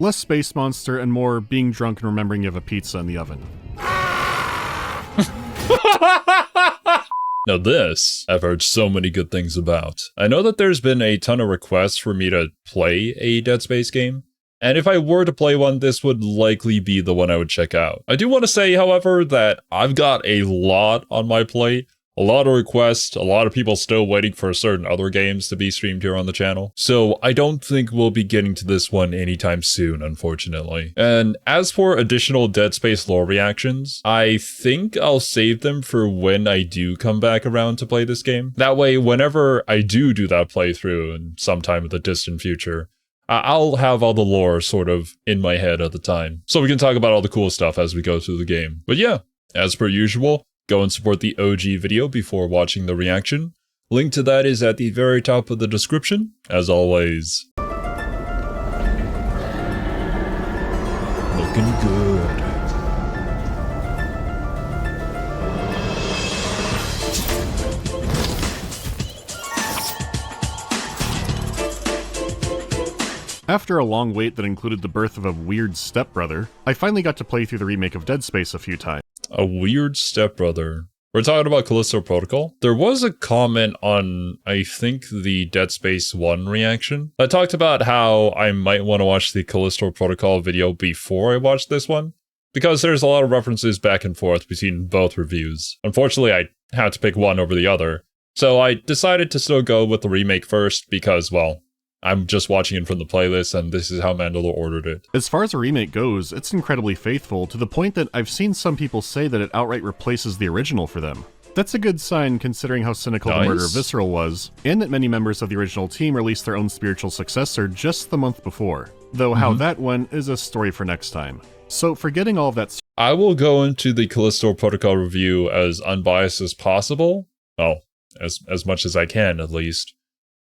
Less space monster and more being drunk and remembering you have a pizza in the oven. Now this, I've heard so many good things about. I know that there's been a ton of requests for me to play a Dead Space game, and if I were to play one, this would likely be the one I would check out. I do want to say, however, that I've got a lot on my plate. A lot of requests, a lot of people still waiting for certain other games to be streamed here on the channel. So I don't think we'll be getting to this one anytime soon, unfortunately. And as for additional Dead Space lore reactions, I think I'll save them for when I do come back around to play this game. That way, whenever I do that playthrough in sometime in the distant future, I'll have all the lore sort of in my head at the time. So we can talk about all the cool stuff as we go through the game. But yeah, as per usual, go and support the OG video before watching the reaction. Link to that is at the very top of the description, as always. Looking good. After a long wait that included the birth of a weird stepbrother, I finally got to play through the remake of Dead Space a few times. A weird stepbrother. We're talking about Callisto Protocol. There was a comment on, I think, the Dead Space 1 reaction. I talked about how I might want to watch the Callisto Protocol video before I watch this one, because there's a lot of references back and forth between both reviews. Unfortunately, I had to pick one over the other, so I decided to still go with the remake first because, well, I'm just watching it from the playlist, and this is how Mandalore ordered it. As far as a remake goes, it's incredibly faithful, to the point that I've seen some people say that it outright replaces the original for them. That's a good sign considering how cynical the murder of Visceral was, and that many members of the original team released their own spiritual successor just the month before. Though how that went is a story for next time. So forgetting all of that, I will go into the Callisto Protocol review as unbiased as possible. Well, as much as I can, at least.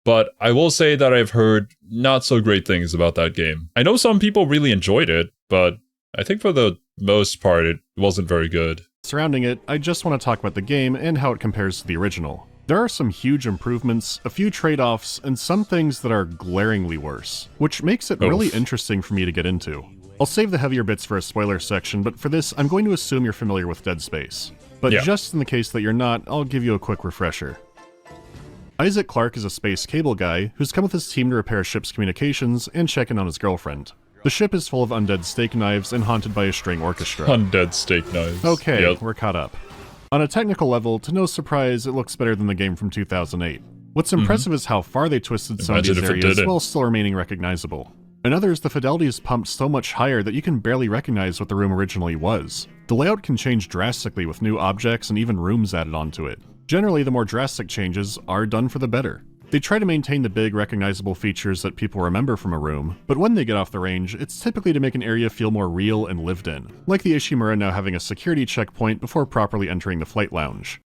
But I will say that I've heard not so great things about that game. I know some people really enjoyed it, but I think for the most part it wasn't very good. Surrounding it, I just want to talk about the game and how it compares to the original. There are some huge improvements, a few trade-offs, and some things that are glaringly worse, which makes it really interesting for me to get into. I'll save the heavier bits for a spoiler section, but for this, I'm going to assume you're familiar with Dead Space. But just in the case that you're not, I'll give you a quick refresher. Isaac Clarke is a space cable guy who's come with his team to repair a ship's communications and check in on his girlfriend. The ship is full of undead steak knives and haunted by a string orchestra. Undead steak knives. Okay, we're caught up. On a technical level, to no surprise, it looks better than the game from 2008. What's impressive is how far they twisted some of these areas while still remaining recognizable. In others, the fidelity is pumped so much higher that you can barely recognize what the room originally was. The layout can change drastically with new objects and even rooms added onto it. Generally, the more drastic changes are done for the better. They try to maintain the big, recognizable features that people remember from a room, but when they get off the range, it's typically to make an area feel more real and lived in, like the Ishimura now having a security checkpoint before properly entering the flight lounge.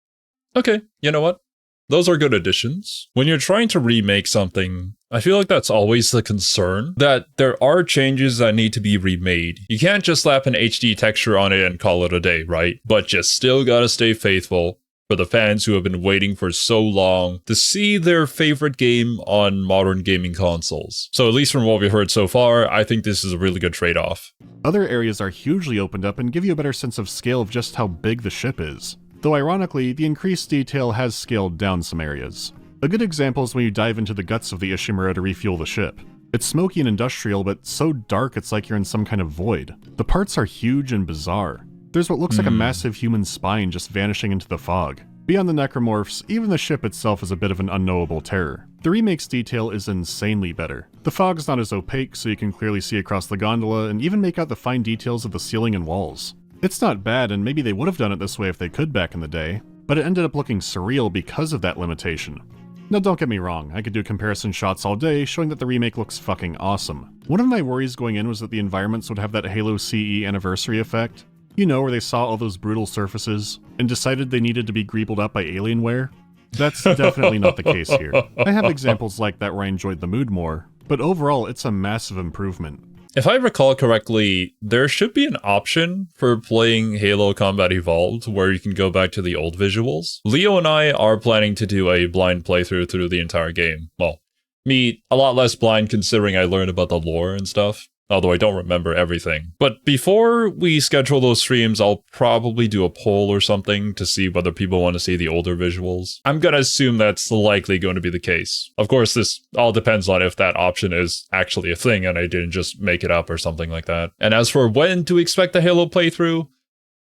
Okay, you know what? Those are good additions. When you're trying to remake something, I feel like that's always the concern, that there are changes that need to be remade. You can't just slap an HD texture on it and call it a day, right? But you still gotta stay faithful for the fans who have been waiting for so long to see their favorite game on modern gaming consoles. So at least from what we've heard so far, I think this is a really good trade-off. Other areas are hugely opened up and give you a better sense of scale of just how big the ship is. Though ironically, the increased detail has scaled down some areas. A good example is when you dive into the guts of the Ishimura to refuel the ship. It's smoky and industrial, but so dark it's like you're in some kind of void. The parts are huge and bizarre. There's what looks like a massive human spine just vanishing into the fog. Beyond the necromorphs, even the ship itself is a bit of an unknowable terror. The remake's detail is insanely better. The fog's not as opaque, so you can clearly see across the gondola and even make out the fine details of the ceiling and walls. It's not bad, and maybe they would have done it this way if they could back in the day, but it ended up looking surreal because of that limitation. Now don't get me wrong, I could do comparison shots all day showing that the remake looks fucking awesome. One of my worries going in was that the environments would have that Halo CE anniversary effect. You know, where they saw all those brutal surfaces and decided they needed to be greebled up by Alienware? That's definitely not the case here. I have examples like that where I enjoyed the mood more, but overall it's a massive improvement. If I recall correctly, there should be an option for playing Halo Combat Evolved where you can go back to the old visuals. Leo and I are planning to do a blind playthrough through the entire game. Well, me, a lot less blind considering I learned about the lore and stuff. although I don't remember everything. But before we schedule those streams, I'll probably do a poll or something to see whether people want to see the older visuals. I'm gonna assume that's likely going to be the case. Of course, this all depends on if that option is actually a thing and I didn't just make it up or something like that. And as for when to expect the Halo playthrough,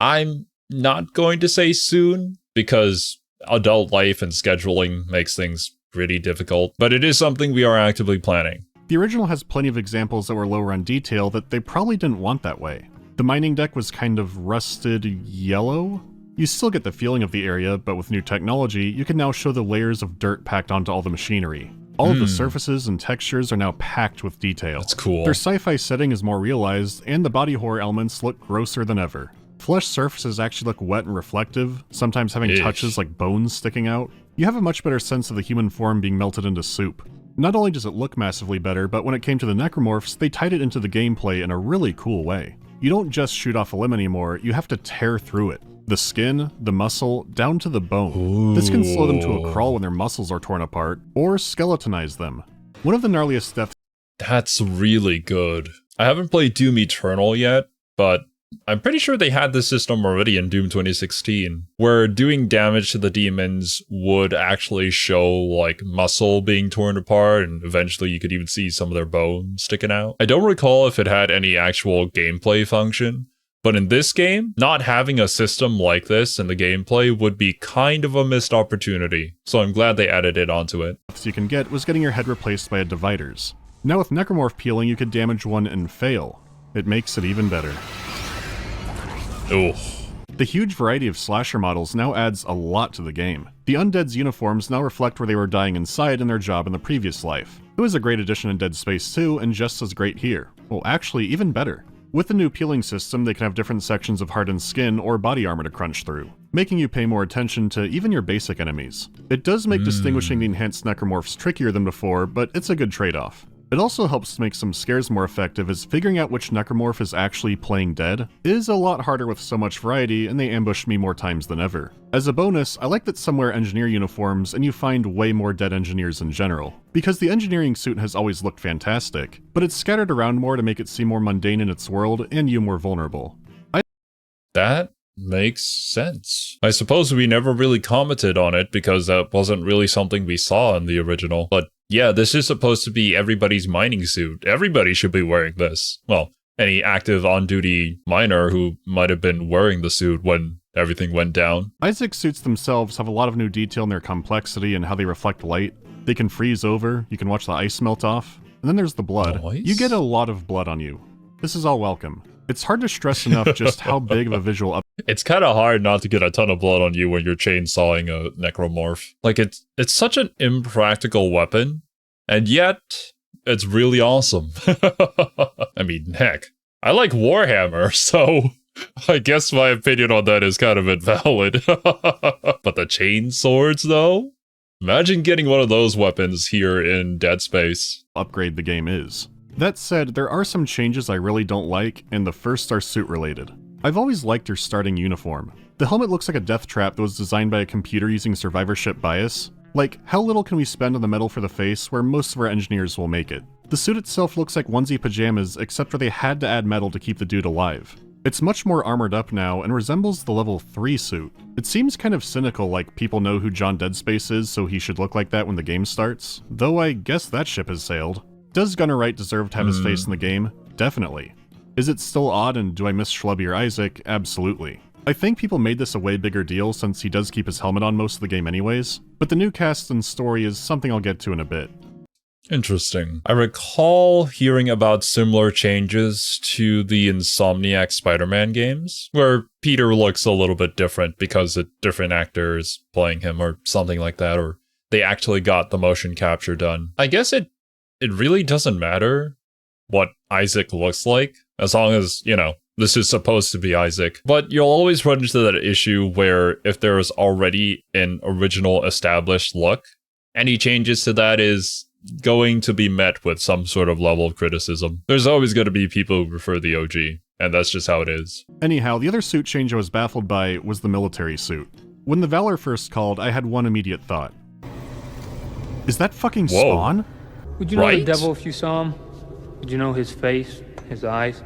I'm not going to say soon, because adult life and scheduling makes things pretty difficult, but it is something we are actively planning. The original has plenty of examples that were lower on detail that they probably didn't want that way. The mining deck was kind of rusted yellow. You still get the feeling of the area, but with new technology, you can now show the layers of dirt packed onto all the machinery. All of the surfaces and textures are now packed with detail. That's cool. Their sci-fi setting is more realized, and the body horror elements look grosser than ever. Flesh surfaces actually look wet and reflective, sometimes having touches like bones sticking out. You have a much better sense of the human form being melted into soup. Not only does it look massively better, but when it came to the necromorphs, they tied it into the gameplay in a really cool way. You don't just shoot off a limb anymore, you have to tear through it. The skin, the muscle, down to the bone. Ooh. This can slow them to a crawl when their muscles are torn apart, or skeletonize them. One of the gnarliest deaths— That's really good. I haven't played Doom Eternal yet, but I'm pretty sure they had this system already in Doom 2016, where doing damage to the demons would actually show like muscle being torn apart, and eventually you could even see some of their bones sticking out. I don't recall if it had any actual gameplay function, but in this game, not having a system like this in the gameplay would be kind of a missed opportunity, so I'm glad they added it onto it. You can get was getting your head replaced by a dividers. Now with necromorph peeling, you could damage one and fail. It makes it even better. Ooh. The huge variety of slasher models now adds a lot to the game. The undead's uniforms now reflect where they were dying inside in their job in the previous life. It was a great addition in Dead Space 2, and just as great here. Well, actually, even better. With the new peeling system, they can have different sections of hardened skin or body armor to crunch through, making you pay more attention to even your basic enemies. It does make distinguishing the enhanced necromorphs trickier than before, but it's a good trade-off. It also helps to make some scares more effective, as figuring out which necromorph is actually playing dead is a lot harder with so much variety, and they ambush me more times than ever. As a bonus, I like that some wear engineer uniforms and you find way more dead engineers in general, because the engineering suit has always looked fantastic, but it's scattered around more to make it seem more mundane in its world and you more vulnerable. That makes sense. I suppose we never really commented on it because that wasn't really something we saw in the original, but yeah, this is supposed to be everybody's mining suit. Everybody should be wearing this. Well, any active on-duty miner who might have been wearing the suit when everything went down. Isaac's suits themselves have a lot of new detail in their complexity and how they reflect light. They can freeze over, you can watch the ice melt off, and then there's the blood. Nice. You get a lot of blood on you. This is all welcome. It's hard to stress enough just how big of a visual up— It's kind of hard not to get a ton of blood on you when you're chainsawing a necromorph. Like, it's such an impractical weapon, and yet it's really awesome. I mean, heck, I like Warhammer, so I guess my opinion on that is kind of invalid. But the chain swords, though? Imagine getting one of those weapons here in Dead Space. Upgrade the game is. That said, there are some changes I really don't like, and the first are suit related. I've always liked your starting uniform. The helmet looks like a death trap that was designed by a computer using survivorship bias. Like, how little can we spend on the metal for the face where most of our engineers will make it? The suit itself looks like onesie pajamas, except for they had to add metal to keep the dude alive. It's much more armored up now and resembles the level 3 suit. It seems kind of cynical, like people know who John Dead Space is, so he should look like that when the game starts. Though I guess that ship has sailed. Does Gunnar Wright deserve to have his face in the game? Definitely. Is it still odd, and do I miss Schlubby or Isaac? Absolutely. I think people made this a way bigger deal since he does keep his helmet on most of the game anyways, but the new cast and story is something I'll get to in a bit. Interesting. I recall hearing about similar changes to the Insomniac Spider-Man games, where Peter looks a little bit different because a different actor is playing him or something like that, or they actually got the motion capture done. I guess it really doesn't matter what Isaac looks like, as long as, you know, this is supposed to be Isaac. But you'll always run into that issue where if there is already an original established look, any changes to that is going to be met with some sort of level of criticism. There's always going to be people who prefer the OG, and that's just how it is. Anyhow, the other suit change I was baffled by was the military suit. When the Valor first called, I had one immediate thought. Is that fucking Spawn? Would you know the devil if you saw him? Would you know his face, his eyes?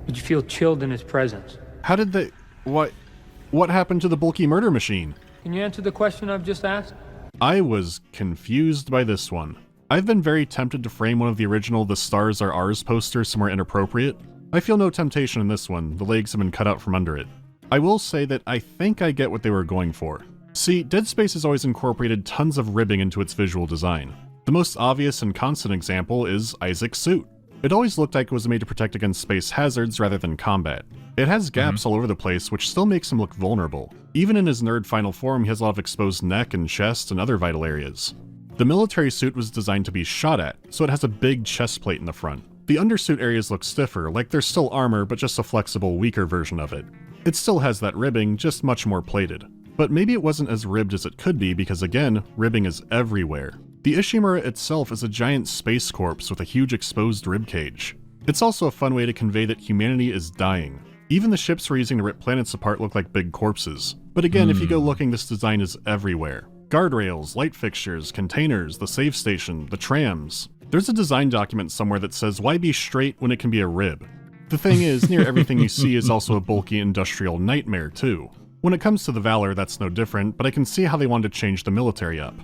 Did you feel chilled in his presence? How did they... What happened to the bulky murder machine? Can you answer the question I've just asked? I was confused by this one. I've been very tempted to frame one of the original "The Stars Are Ours" posters somewhere inappropriate. I feel no temptation in this one, the legs have been cut out from under it. I will say that I think I get what they were going for. See, Dead Space has always incorporated tons of ribbing into its visual design. The most obvious and constant example is Isaac's suit. It always looked like it was made to protect against space hazards rather than combat. It has gaps all over the place, which still makes him look vulnerable. Even in his nerd final form, he has a lot of exposed neck and chest and other vital areas. The military suit was designed to be shot at, so it has a big chest plate in the front. The undersuit areas look stiffer, like there's still armor, but just a flexible, weaker version of it. It still has that ribbing, just much more plated. But maybe it wasn't as ribbed as it could be because again, ribbing is everywhere. The Ishimura itself is a giant space corpse with a huge exposed ribcage. It's also a fun way to convey that humanity is dying. Even the ships we're using to rip planets apart look like big corpses. But again, if you go looking, this design is everywhere. Guardrails, light fixtures, containers, the save station, the trams. There's a design document somewhere that says, why be straight when it can be a rib? The thing is, near everything you see is also a bulky industrial nightmare too. When it comes to the Valor, that's no different, but I can see how they wanted to change the military up.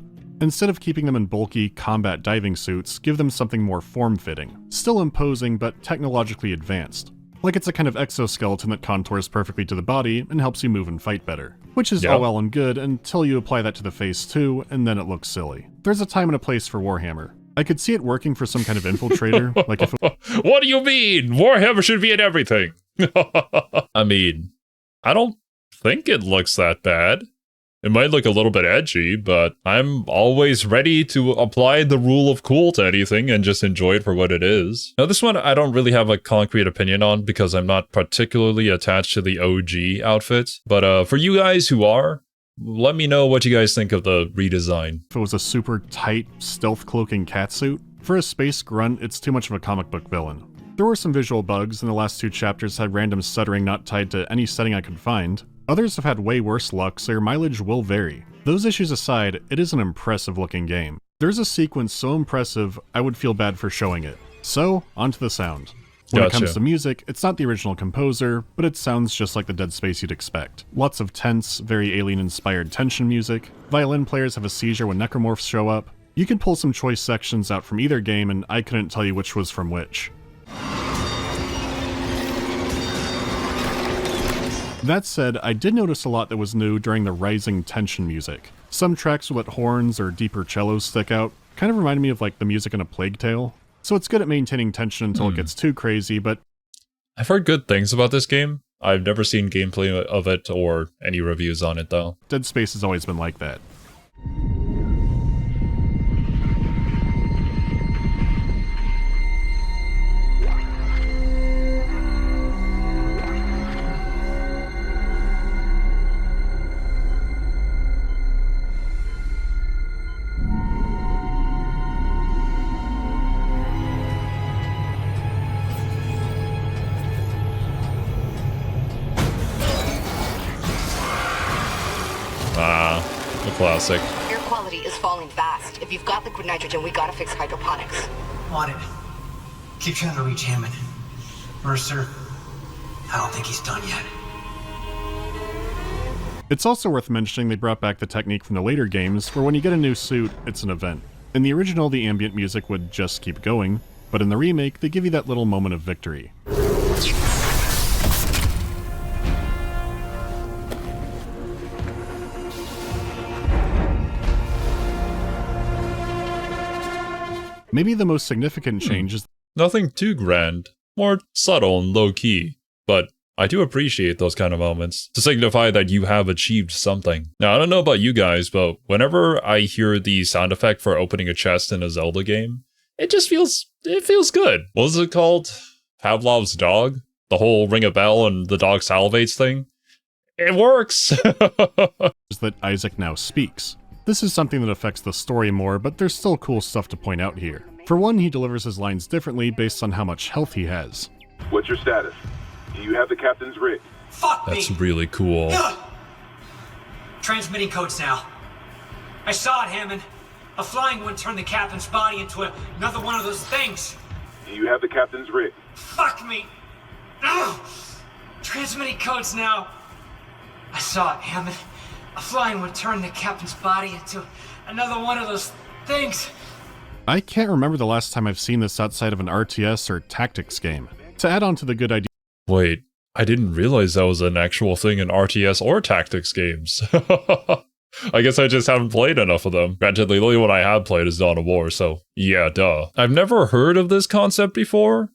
Instead of keeping them in bulky, combat diving suits, give them something more form-fitting. Still imposing, but technologically advanced. Like it's a kind of exoskeleton that contours perfectly to the body and helps you move and fight better. Which is all well and good until you apply that to the face too, and then it looks silly. There's a time and a place for Warhammer. I could see it working for some kind of infiltrator, like if it... What do you mean? Warhammer should be in everything! I mean, I don't think it looks that bad. It might look a little bit edgy, but I'm always ready to apply the rule of cool to anything and just enjoy it for what it is. Now, this one I don't really have a concrete opinion on because I'm not particularly attached to the OG outfit. But for you guys who are, let me know what you guys think of the redesign. If it was a super tight, stealth cloaking catsuit, for a space grunt, it's too much of a comic book villain. There were some visual bugs, and the last two chapters had random stuttering not tied to any setting I could find. Others have had way worse luck, so your mileage will vary. Those issues aside, it is an impressive looking game. There's a sequence so impressive, I would feel bad for showing it. So, onto the sound. When it comes to music, it's not the original composer, but it sounds just like the Dead Space you'd expect. Lots of tense, very alien-inspired tension music. Violin players have a seizure when necromorphs show up. You could pull some choice sections out from either game, and I couldn't tell you which was from which. That said, I did notice a lot that was new during the rising tension music. Some tracks would let horns or deeper cellos stick out, kind of reminded me of like the music in A Plague Tale. So it's good at maintaining tension until it gets too crazy, but... I've heard good things about this game. I've never seen gameplay of it or any reviews on it though. Dead Space has always been like that. The classic. Air quality is falling fast. If you've got liquid nitrogen, we gotta fix hydroponics. On it. Keep trying to reach Hammond. Mercer, I don't think he's done yet. It's also worth mentioning they brought back the technique from the later games, where when you get a new suit, it's an event. In the original, the ambient music would just keep going, but in the remake, they give you that little moment of victory. Maybe the most significant change is... Nothing too grand. More subtle and low-key. But I do appreciate those kind of moments, to signify that you have achieved something. Now, I don't know about you guys, but whenever I hear the sound effect for opening a chest in a Zelda game, it just feels good. What was it called? Pavlov's dog? The whole ring a bell and the dog salivates thing? It works! is that Isaac now speaks. This is something that affects the story more, but there's still cool stuff to point out here. For one, he delivers his lines differently based on how much health he has. What's your status? Do you have the captain's rig? Fuck me! That's really cool. Transmitting codes now. I saw it, Hammond. A flying one turned the captain's body into another one of those things. Do you have the captain's rig? Fuck me! Ugh. Transmitting codes now. I saw it, Hammond. A flying would turn the captain's body into another one of those things. I can't remember the last time I've seen this outside of an RTS or tactics game. To add on to the good idea. Wait, I didn't realize that was an actual thing in RTS or tactics games. I guess I just haven't played enough of them. Granted, the only one I have played is Dawn of War, so yeah, duh. I've never heard of this concept before,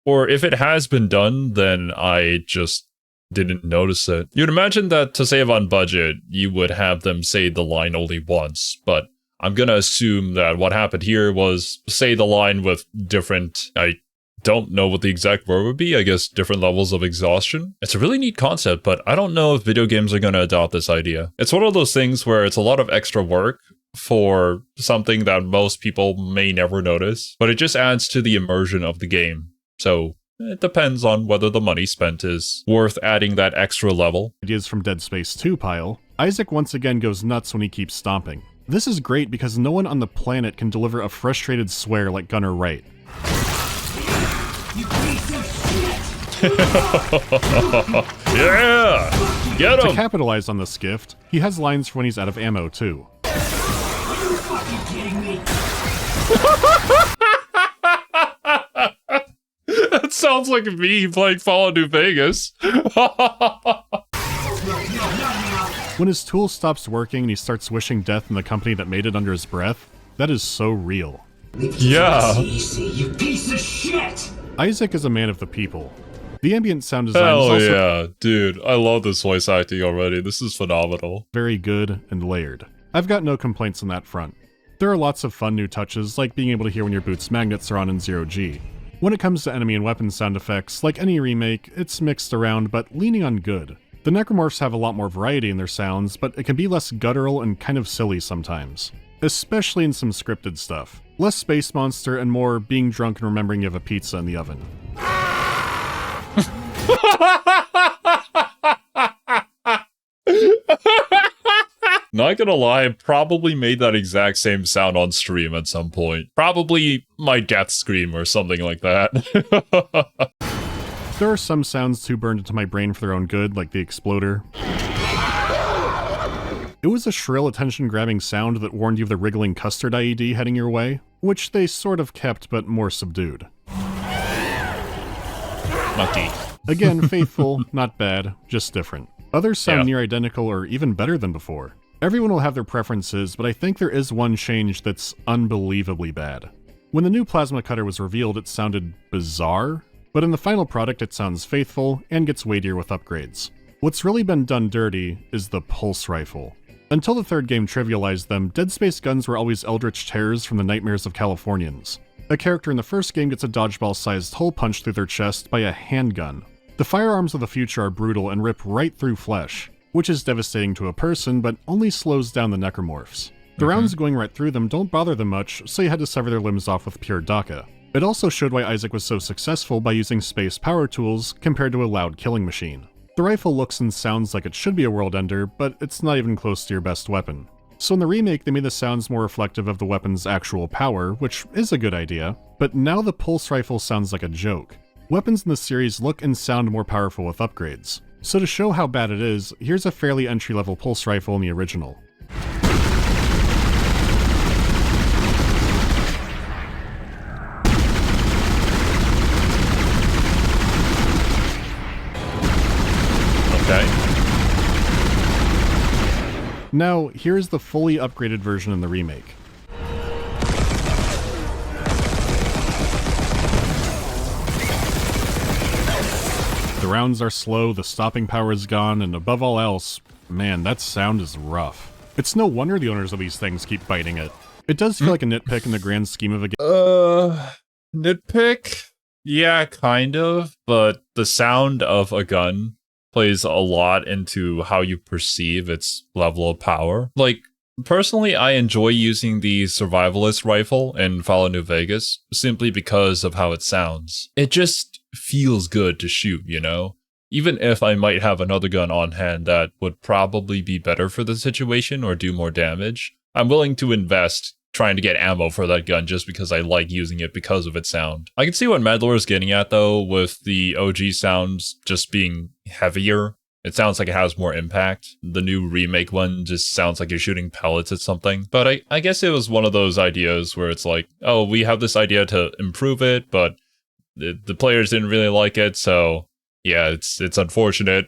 or if it has been done, then I just didn't notice it. You'd imagine that to save on budget, you would have them say the line only once, but I'm gonna assume that what happened here was say the line with different, I don't know what the exact word would be, I guess different levels of exhaustion. It's a really neat concept, but I don't know if video games are going to adopt this idea. It's one of those things where it's a lot of extra work for something that most people may never notice, but it just adds to the immersion of the game. So it depends on whether the money spent is worth adding that extra level. Ideas from Dead Space 2 pile, Isaac once again goes nuts when he keeps stomping. This is great because no one on the planet can deliver a frustrated swear like Gunnar Wright. You piece of shit! Yeah! Get To him! capitalize on this gift, he has lines for when he's out of ammo too. Are you fucking kidding me? That sounds like me playing Fallout New Vegas. When his tool stops working and he starts wishing death on the company that made it under his breath, that is so real. Yeah. You piece of shit! Isaac is a man of the people. The ambient sound design is Hell also yeah, dude. I love this voice acting already. This is phenomenal. very good and layered. I've got no complaints on that front. There are lots of fun new touches, like being able to hear when your boot's magnets are on in 0G. When it comes to enemy and weapon sound effects, like any remake, it's mixed around, but leaning on good. The necromorphs have a lot more variety in their sounds, but it can be less guttural and kind of silly sometimes. Especially in some scripted stuff. Less Space Monster and more being drunk and remembering you have a pizza in the oven. Not gonna lie, I probably made that exact same sound on stream at some point. Probably my death scream or something like that. There are some sounds too burned into my brain for their own good, like the exploder. It was a shrill, attention-grabbing sound that warned you of the wriggling custard IED heading your way, which they sort of kept but more subdued. Lucky. Again, faithful, not bad, just different. Others sound Yeah. near identical or even better than before. Everyone will have their preferences, but I think there is one change that's unbelievably bad. When the new plasma cutter was revealed, it sounded bizarre, but in the final product it sounds faithful and gets weightier with upgrades. What's really been done dirty is the pulse rifle. Until the third game trivialized them, Dead Space guns were always eldritch terrors from the nightmares of Californians. A character in the first game gets a dodgeball-sized hole punched through their chest by a handgun. The firearms of the future are brutal and rip right through flesh, which is devastating to a person, but only slows down the necromorphs. The rounds going right through them don't bother them much, so you had to sever their limbs off with pure DACA. It also showed why Isaac was so successful by using space power tools compared to a loud killing machine. The rifle looks and sounds like it should be a world ender, but it's not even close to your best weapon. So in the remake, they made the sounds more reflective of the weapon's actual power, which is a good idea, but now the pulse rifle sounds like a joke. Weapons in the series look and sound more powerful with upgrades. So to show how bad it is, here's a fairly entry-level pulse rifle in the original. Okay. Now, here's the fully upgraded version in the remake. The rounds are slow, the stopping power is gone, and above all else, man, that sound is rough. It's no wonder the owners of these things keep fighting it. It does feel like a nitpick in the grand scheme of a game. Nitpick? Yeah, kind of, but the sound of a gun plays a lot into how you perceive its level of power. Like, personally, I enjoy using the survivalist rifle in Fallout New Vegas simply because of how it sounds. It just feels good to shoot, you know? Even if I might have another gun on hand that would probably be better for the situation or do more damage, I'm willing to invest trying to get ammo for that gun just because I like using it because of its sound. I can see what Mandalore is getting at though, with the OG sounds just being heavier. It sounds like it has more impact. The new remake one just sounds like you're shooting pellets at something. But I guess it was one of those ideas where it's like, oh, we have this idea to improve it, but the players didn't really like it, so yeah, it's unfortunate.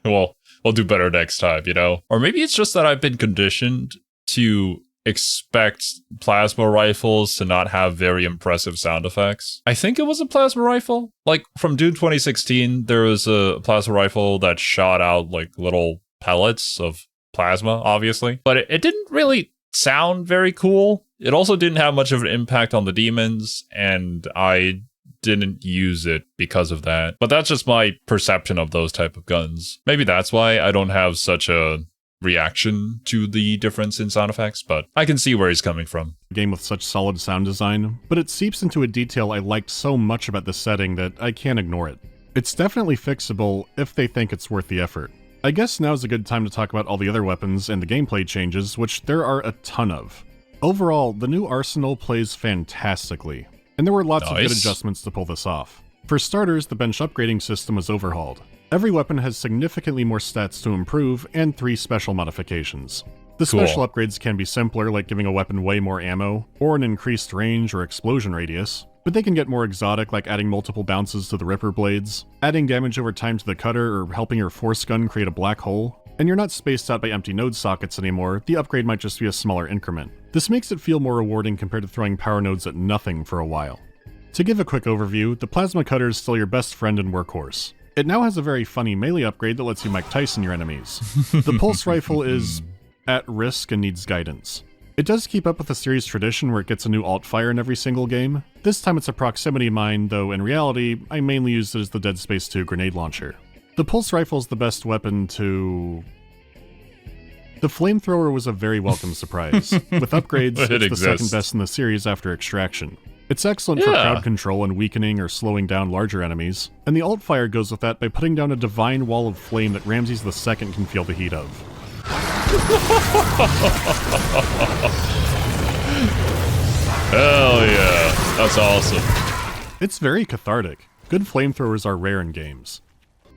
Well, we'll do better next time, you know? Or maybe it's just that I've been conditioned to expect plasma rifles to not have very impressive sound effects. I think it was a plasma rifle. Like, from Doom 2016, there was a plasma rifle that shot out, like, little pellets of plasma, obviously. But it didn't really sound very cool. It also didn't have much of an impact on the demons, and I didn't use it because of that. But that's just my perception of those type of guns. Maybe that's why I don't have such a reaction to the difference in sound effects, but I can see where he's coming from. A game with such solid sound design, but it seeps into a detail I liked so much about the setting that I can't ignore it. It's definitely fixable if they think it's worth the effort. I guess now's a good time to talk about all the other weapons and the gameplay changes, which there are a ton of. Overall, the new arsenal plays fantastically, and there were lots of good adjustments to pull this off. For starters, the bench upgrading system was overhauled. Every weapon has significantly more stats to improve, and 3 special modifications. The special upgrades can be simpler, like giving a weapon way more ammo, or an increased range or explosion radius, but they can get more exotic, like adding multiple bounces to the Ripper blades, adding damage over time to the cutter, or helping your force gun create a black hole. And you're not spaced out by empty node sockets anymore, the upgrade might just be a smaller increment. This makes it feel more rewarding compared to throwing power nodes at nothing for a while. To give a quick overview, the plasma cutter is still your best friend and workhorse. It now has a very funny melee upgrade that lets you Mike Tyson your enemies. The pulse rifle is at risk and needs guidance. It does keep up with the series tradition where it gets a new alt fire in every single game. This time it's a proximity mine, though in reality, I mainly used it as the Dead Space 2 grenade launcher. The pulse rifle is the best weapon to... The flamethrower was a very welcome surprise. With upgrades, it's the second best in the series after Extraction. It's excellent for crowd control and weakening or slowing down larger enemies, and the alt fire goes with that by putting down a divine wall of flame that Ramses II can feel the heat of. Hell yeah, that's awesome. It's very cathartic. Good flamethrowers are rare in games.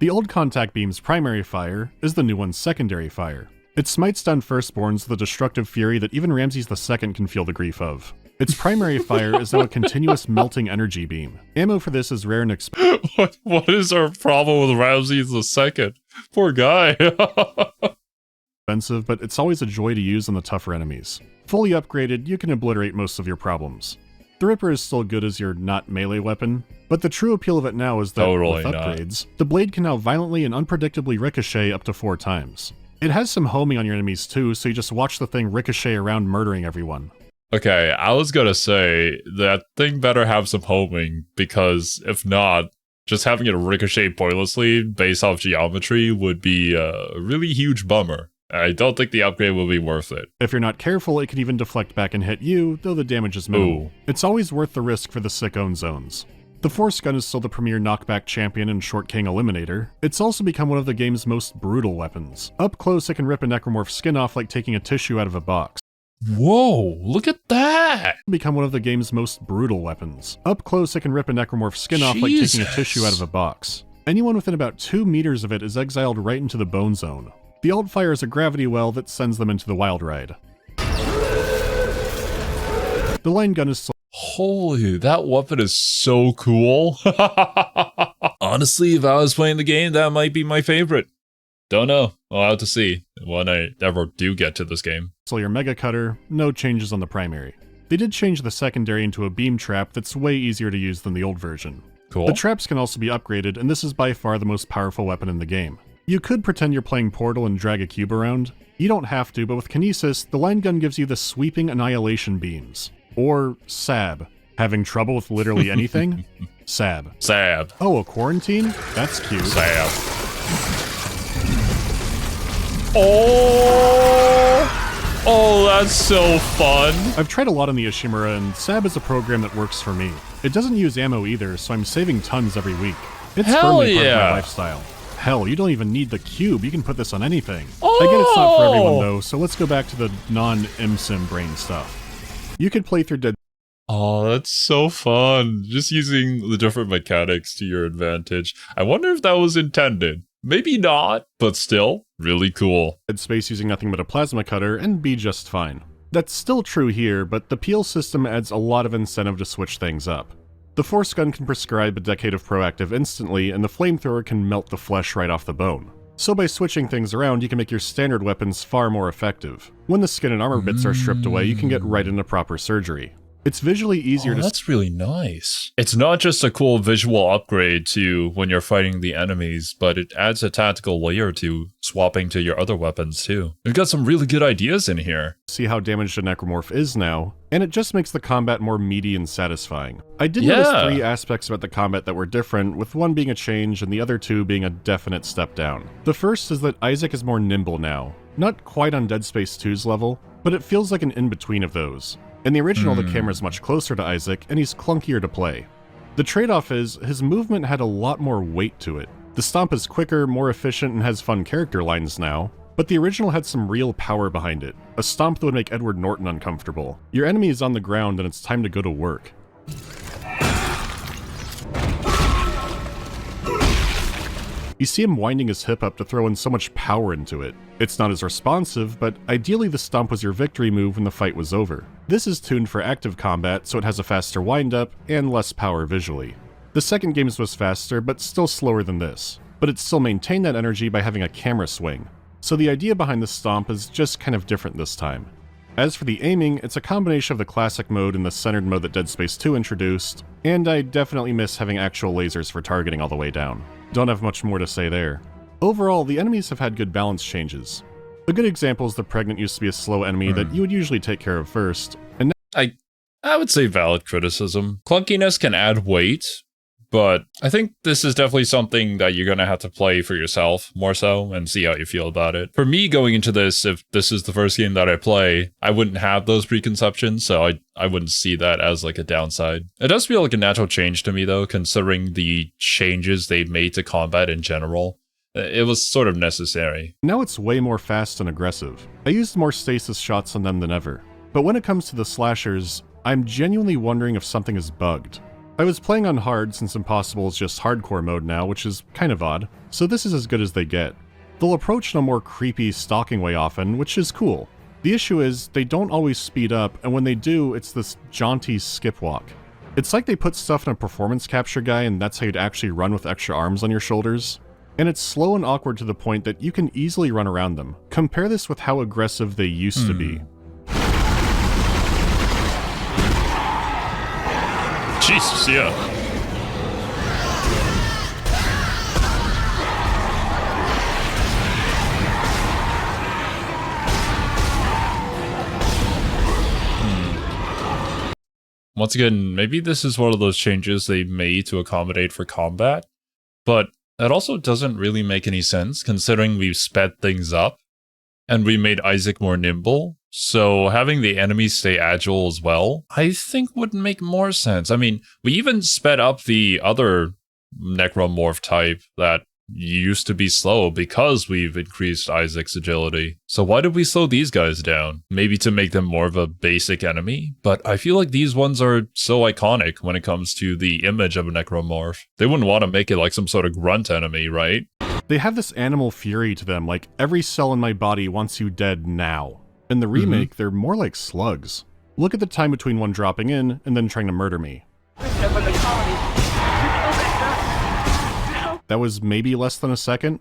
The old contact beam's primary fire is the new one's secondary fire. It smites down firstborns with a destructive fury that even Ramses II can feel the grief of. Its primary fire is now a continuous melting energy beam. Ammo for this is rare and expensive. What is our problem with Ramses II? Poor guy. But it's always a joy to use on the tougher enemies. Fully upgraded, you can obliterate most of your problems. The Ripper is still good as your not melee weapon, but the true appeal of it now is that with upgrades, the blade can now violently and unpredictably ricochet up to 4 times. It has some homing on your enemies too, so you just watch the thing ricochet around murdering everyone. Okay, I was gonna say, that thing better have some homing, because if not, just having it ricochet pointlessly based off geometry would be a really huge bummer. I don't think the upgrade will be worth it. If you're not careful, it can even deflect back and hit you, though the damage is minimal. It's always worth the risk for the sick-owned zones. The Force Gun is still the premier knockback champion and Short King eliminator. It's also become one of the game's most brutal weapons. Up close, it can rip a necromorph's skin off like taking a tissue out of a box. Whoa, look at that! Become one of the game's most brutal weapons. Up close, it can rip a necromorph's skin off like taking a tissue out of a box. Anyone within about 2 meters of it is exiled right into the bone zone. The alt fire is a gravity well that sends them into the wild ride. The line gun is Holy, that weapon is so cool. Honestly, if I was playing the game, that might be my favorite. Don't know. I'll have to see when I ever do get to this game. So your Mega Cutter, no changes on the primary. They did change the secondary into a beam trap that's way easier to use than the old version. Cool. The traps can also be upgraded, and this is by far the most powerful weapon in the game. You could pretend you're playing Portal and drag a cube around. You don't have to, but with Kinesis, the line gun gives you the sweeping annihilation beams. Or SAB. Having trouble with literally anything? SAB. SAB. Oh, a quarantine? That's cute. SAB. Oh! Oh, that's so fun. I've tried a lot on the Ishimura, and SAB is a program that works for me. It doesn't use ammo either, so I'm saving tons every week. It's firmly part of my lifestyle. Hell, you don't even need the cube, you can put this on anything. I get it's not for everyone though, so let's go back to the non-IMSIM brain stuff. You could play through Dead Oh, that's so fun. Just using the different mechanics to your advantage. I wonder if that was intended. Maybe not, but still, really cool. Space using nothing but a plasma cutter and be just fine. That's still true here, but the peel system adds a lot of incentive to switch things up. The force gun can prescribe a decade of proactive instantly, and the flamethrower can melt the flesh right off the bone. So by switching things around, you can make your standard weapons far more effective. When the skin and armor bits are stripped away, you can get right into proper surgery. It's visually easier to— That's really nice. It's not just a cool visual upgrade to when you're fighting the enemies, but it adds a tactical layer to swapping to your other weapons too. We've got some really good ideas in here. see how damaged a necromorph is now, and it just makes the combat more meaty and satisfying. I did notice 3 aspects about the combat that were different, with one being a change and the other 2 being a definite step down. The first is that Isaac is more nimble now. Not quite on Dead Space 2's level, but it feels like an in-between of those. In the original, the camera's much closer to Isaac, and he's clunkier to play. The trade-off is, his movement had a lot more weight to it. The stomp is quicker, more efficient, and has fun character lines now, but the original had some real power behind it. A stomp that would make Edward Norton uncomfortable. Your enemy is on the ground and it's time to go to work. You see him winding his hip up to throw in so much power into it. It's not as responsive, but ideally the stomp was your victory move when the fight was over. This is tuned for active combat, so it has a faster wind-up and less power visually. The second game's was faster, but still slower than this. But it still maintained that energy by having a camera swing. So the idea behind the stomp is just kind of different this time. As for the aiming, it's a combination of the classic mode and the centered mode that Dead Space 2 introduced, and I definitely miss having actual lasers for targeting all the way down. Don't have much more to say there. Overall, the enemies have had good balance changes. A good example is the Pregnant used to be a slow enemy that you would usually take care of first, and I would say valid criticism. Clunkiness can add weight, but I think this is definitely something that you're going to have to play for yourself more so and see how you feel about it. For me, going into this, if this is the first game that I play, I wouldn't have those preconceptions, so I wouldn't see that as like a downside. It does feel like a natural change to me though, considering the changes they've made to combat in general. It was sort of necessary. now it's way more fast and aggressive. I used more stasis shots on them than ever. But when it comes to the slashers, I'm genuinely wondering if something is bugged. I was playing on hard since Impossible is just hardcore mode now, which is kind of odd, so this is as good as they get. They'll approach in a more creepy, stalking way often, which is cool. The issue is, they don't always speed up, and when they do, it's this jaunty skip walk. It's like they put stuff in a performance capture guy and that's how you'd actually run with extra arms on your shoulders. And it's slow and awkward to the point that you can easily run around them. Compare this with how aggressive they used to be. Jesus, yeah. Once again, maybe this is one of those changes they made to accommodate for combat, but that also doesn't really make any sense considering we've sped things up and we made Isaac more nimble. So having the enemies stay agile as well, I think would make more sense. I mean, we even sped up the other necromorph type that used to be slow because we've increased Isaac's agility. So why did we slow these guys down? Maybe to make them more of a basic enemy? But I feel like these ones are so iconic when it comes to the image of a necromorph. They wouldn't want to make it like some sort of grunt enemy, right? They have this animal fury to them, like every cell in my body wants you dead now. In the remake, they're more like slugs. Look at the time between one dropping in and then trying to murder me. That was maybe less than a second.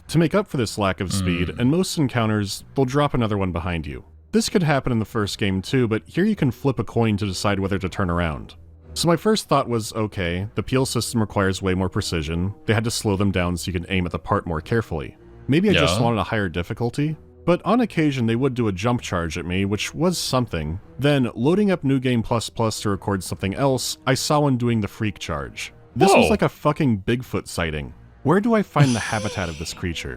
To make up for this lack of speed, in most encounters, they'll drop another one behind you. This could happen in the first game too, but here you can flip a coin to decide whether to turn around. So my first thought was, okay, the peel system requires way more precision, they had to slow them down so you can aim at the part more carefully. Maybe I just wanted a higher difficulty? But on occasion they would do a jump charge at me, which was something. Then, loading up New Game++ to record something else, I saw one doing the freak charge. This was like a fucking Bigfoot sighting. Where do I find the habitat of this creature?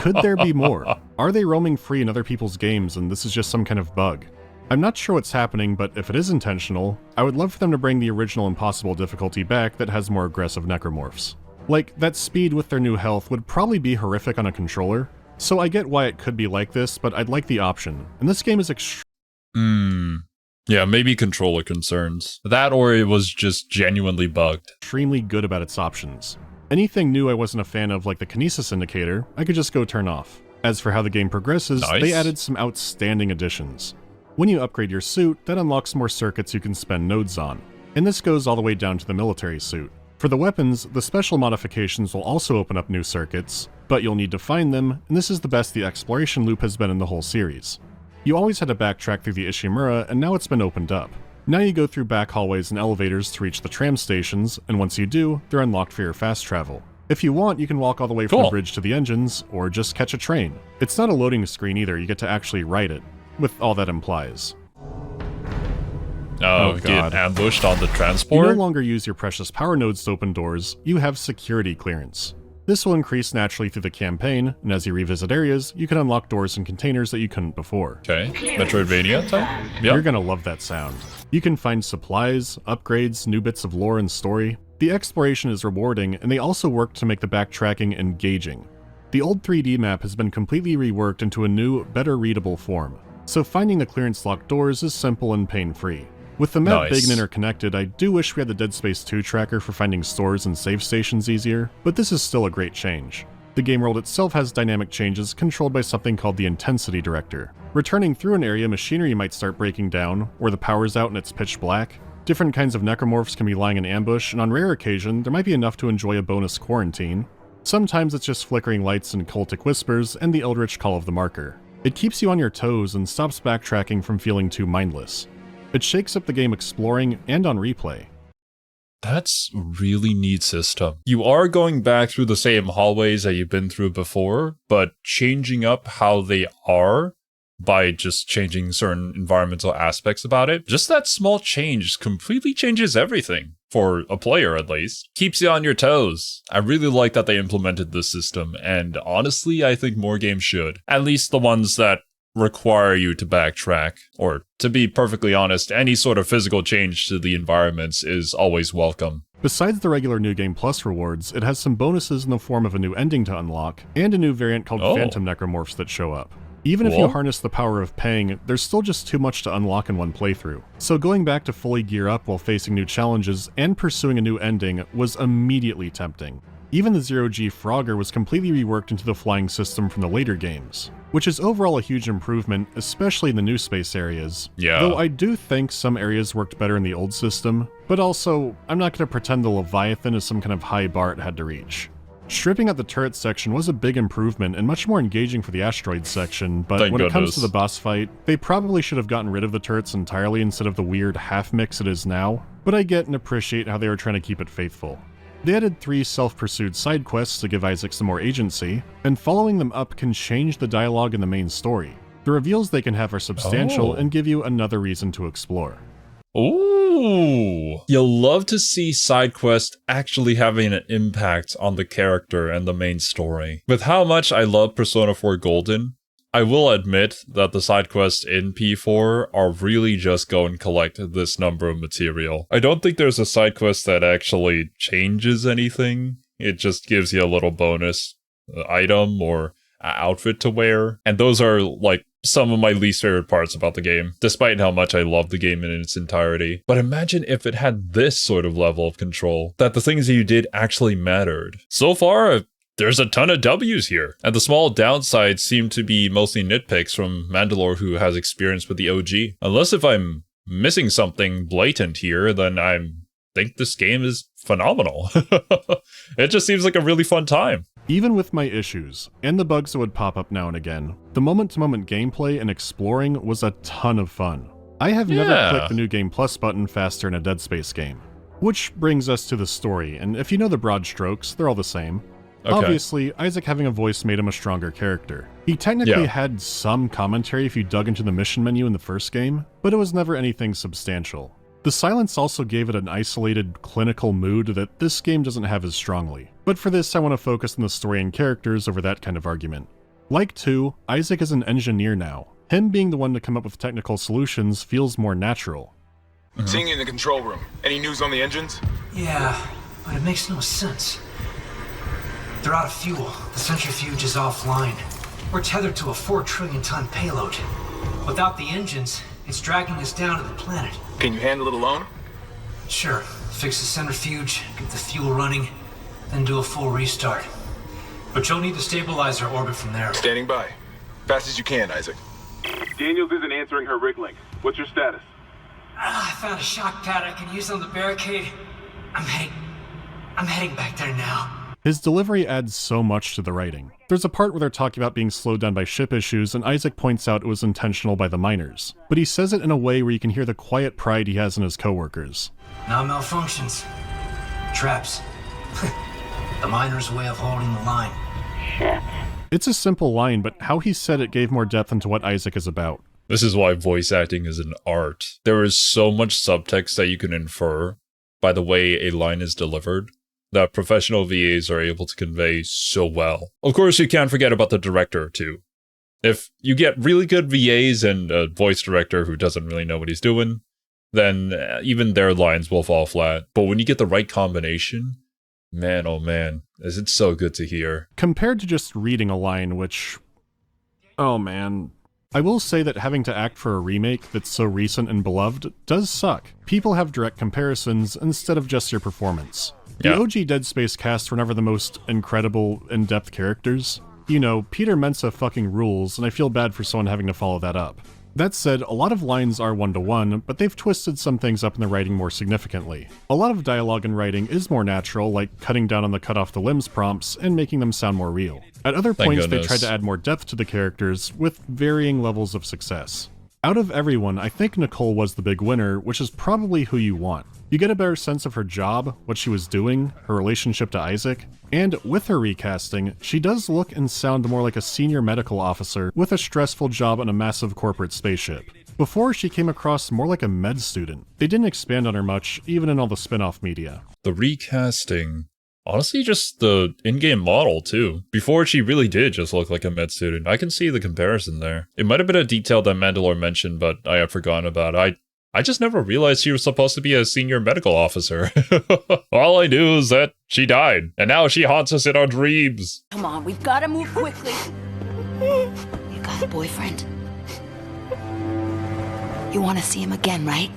Could there be more? Are they roaming free in other people's games and this is just some kind of bug? I'm not sure what's happening, but if it is intentional, I would love for them to bring the original Impossible difficulty back that has more aggressive necromorphs. Like, that speed with their new health would probably be horrific on a controller, so I get why it could be like this, but I'd like the option. And this game is Yeah, maybe controller concerns. That or it was just genuinely bugged. extremely good about its options. Anything new I wasn't a fan of, like the kinesis indicator, I could just go turn off. As for how the game progresses, they added some outstanding additions. When you upgrade your suit, that unlocks more circuits you can spend nodes on. And this goes all the way down to the military suit. For the weapons, the special modifications will also open up new circuits, but you'll need to find them, and this is the best the exploration loop has been in the whole series. You always had to backtrack through the Ishimura, and now it's been opened up. Now you go through back hallways and elevators to reach the tram stations, and once you do, they're unlocked for your fast travel. If you want, you can walk all the way from the bridge to the engines, or just catch a train. It's not a loading screen either, you get to actually ride it, with all that implies. Oh, get ambushed on the transport? You no longer use your precious power nodes to open doors, you have security clearance. This will increase naturally through the campaign, and as you revisit areas, you can unlock doors and containers that you couldn't before. Okay, Metroidvania type? Yep. You're gonna love that sound. You can find supplies, upgrades, new bits of lore and story. The exploration is rewarding, and they also work to make the backtracking engaging. The old 3D map has been completely reworked into a new, better readable form, so finding the clearance locked doors is simple and pain-free. With the map big and interconnected, I do wish we had the Dead Space 2 tracker for finding stores and save stations easier, but this is still a great change. The game world itself has dynamic changes controlled by something called the Intensity Director. Returning through an area, machinery might start breaking down, or the power's out and it's pitch black. Different kinds of necromorphs can be lying in ambush, and on rare occasion, there might be enough to enjoy a bonus quarantine. Sometimes it's just flickering lights and cultic whispers and the eldritch call of the marker. It keeps you on your toes and stops backtracking from feeling too mindless. It shakes up the game exploring and on replay. That's a really neat system. You are going back through the same hallways that you've been through before, but changing up how they are by just changing certain environmental aspects about it. Just that small change completely changes everything, for a player at least. Keeps you on your toes. I really like that they implemented this system, and honestly, I think more games should. At least the ones that require you to backtrack, or to be perfectly honest, any sort of physical change to the environments is always welcome. Besides the regular New Game Plus rewards, it has some bonuses in the form of a new ending to unlock, and a new variant called Phantom Necromorphs that show up. Even if you harness the power of paying, there's still just too much to unlock in one playthrough. So going back to fully gear up while facing new challenges and pursuing a new ending was immediately tempting. Even the Zero-G Frogger was completely reworked into the flying system from the later games, which is overall a huge improvement, especially in the new space areas. Yeah. Though I do think some areas worked better in the old system, but also, I'm not going to pretend the Leviathan is some kind of high bar it had to reach. Stripping out the turret section was a big improvement and much more engaging for the asteroid section, but when it comes to the boss fight, they probably should have gotten rid of the turrets entirely instead of the weird half-mix it is now, but I get and appreciate how they were trying to keep it faithful. They added 3 self-pursued side quests to give Isaac some more agency, and following them up can change the dialogue in the main story. The reveals they can have are substantial and give you another reason to explore. Ooh! You'll love to see side quests actually having an impact on the character and the main story. With how much I love Persona 4 Golden, I will admit that the side quests in P4 are really just go and collect this number of material. I don't think there's a side quest that actually changes anything. It just gives you a little bonus item or outfit to wear. And those are like some of my least favorite parts about the game, despite how much I love the game in its entirety. But imagine if it had this sort of level of control, that the things that you did actually mattered. So far, there's a ton of W's here, and the small downsides seem to be mostly nitpicks from Mandalore, who has experience with the OG. Unless if I'm missing something blatant here, then I think this game is phenomenal. It just seems like a really fun time. Even with my issues, and the bugs that would pop up now and again, the moment-to-moment gameplay and exploring was a ton of fun. I have never clicked the New Game Plus button faster in a Dead Space game. Which brings us to the story, and if you know the broad strokes, they're all the same. Obviously, Isaac having a voice made him a stronger character. He technically had some commentary if you dug into the mission menu in the first game, but it was never anything substantial. The silence also gave it an isolated, clinical mood that this game doesn't have as strongly. But for this, I want to focus on the story and characters over that kind of argument. Like 2, Isaac is an engineer now. Him being the one to come up with technical solutions feels more natural. Seeing you in the control room. Any news on the engines? Yeah, but it makes no sense. They're out of fuel. The centrifuge is offline. We're tethered to a 4 trillion ton payload. Without the engines, it's dragging us down to the planet. Can you handle it alone? Sure. Fix the centrifuge, get the fuel running, then do a full restart. But you'll need to stabilize our orbit from there. Standing by. Fast as you can, Isaac. Daniels isn't answering her rig link. What's your status? I found a shock pad I can use on the barricade. I'm heading back there now. His delivery adds so much to the writing. There's a part where they're talking about being slowed down by ship issues, and Isaac points out it was intentional by the miners. But he says it in a way where you can hear the quiet pride he has in his coworkers. Not malfunctions. Traps. The miners' way of holding the line. It's a simple line, but how he said it gave more depth into what Isaac is about. This is why voice acting is an art. There is so much subtext that you can infer by the way a line is delivered that professional VAs are able to convey so well. Of course, you can't forget about the director, too. If you get really good VAs and a voice director who doesn't really know what he's doing, then even their lines will fall flat. But when you get the right combination, man, oh man, is it so good to hear. Compared to just reading a line, which... oh man. I will say that having to act for a remake that's so recent and beloved does suck. People have direct comparisons instead of just your performance. The OG Dead Space cast were never the most incredible, in-depth characters. You know, Peter Mensa fucking rules, and I feel bad for someone having to follow that up. That said, a lot of lines are one-to-one, but they've twisted some things up in the writing more significantly. A lot of dialogue and writing is more natural, like cutting down on the cut off the limbs prompts and making them sound more real. At other points, they tried to add more depth to the characters, with varying levels of success. Out of everyone, I think Nicole was the big winner, which is probably who you want. You get a better sense of her job, what she was doing, her relationship to Isaac, and with her recasting, she does look and sound more like a senior medical officer with a stressful job on a massive corporate spaceship. Before, she came across more like a med student. They didn't expand on her much, even in all the spin-off media. The recasting... honestly, just the in-game model, too. Before, she really did just look like a med student. I can see the comparison there. It might have been a detail that Mandalore mentioned, but I had forgotten about. I just never realized she was supposed to be a senior medical officer. All I knew is that she died, and now she haunts us in our dreams. Come on, we've got to move quickly. You got a boyfriend? You want to see him again, right?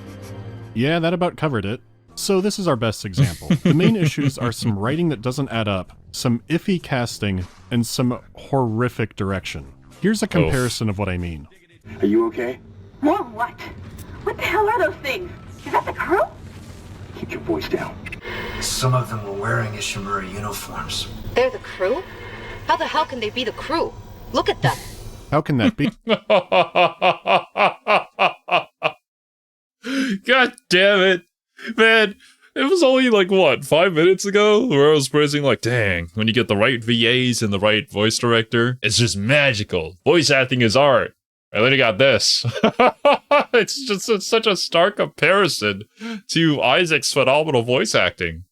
Yeah, that about covered it. So this is our best example. The main issues are some writing that doesn't add up, some iffy casting, and some horrific direction. Here's a comparison of what I mean. Are you okay? More what? What the hell are those things? Is that the crew? Keep your voice down. Some of them were wearing Ishimura uniforms. They're the crew? How the hell can they be the crew? Look at them. How can that be? God damn it. Man, it was only like, what, 5 minutes ago? Where I was praising like, dang, when you get the right VAs and the right voice director, it's just magical. Voice acting is art. And then you got this. It's just such a stark comparison to Isaac's phenomenal voice acting.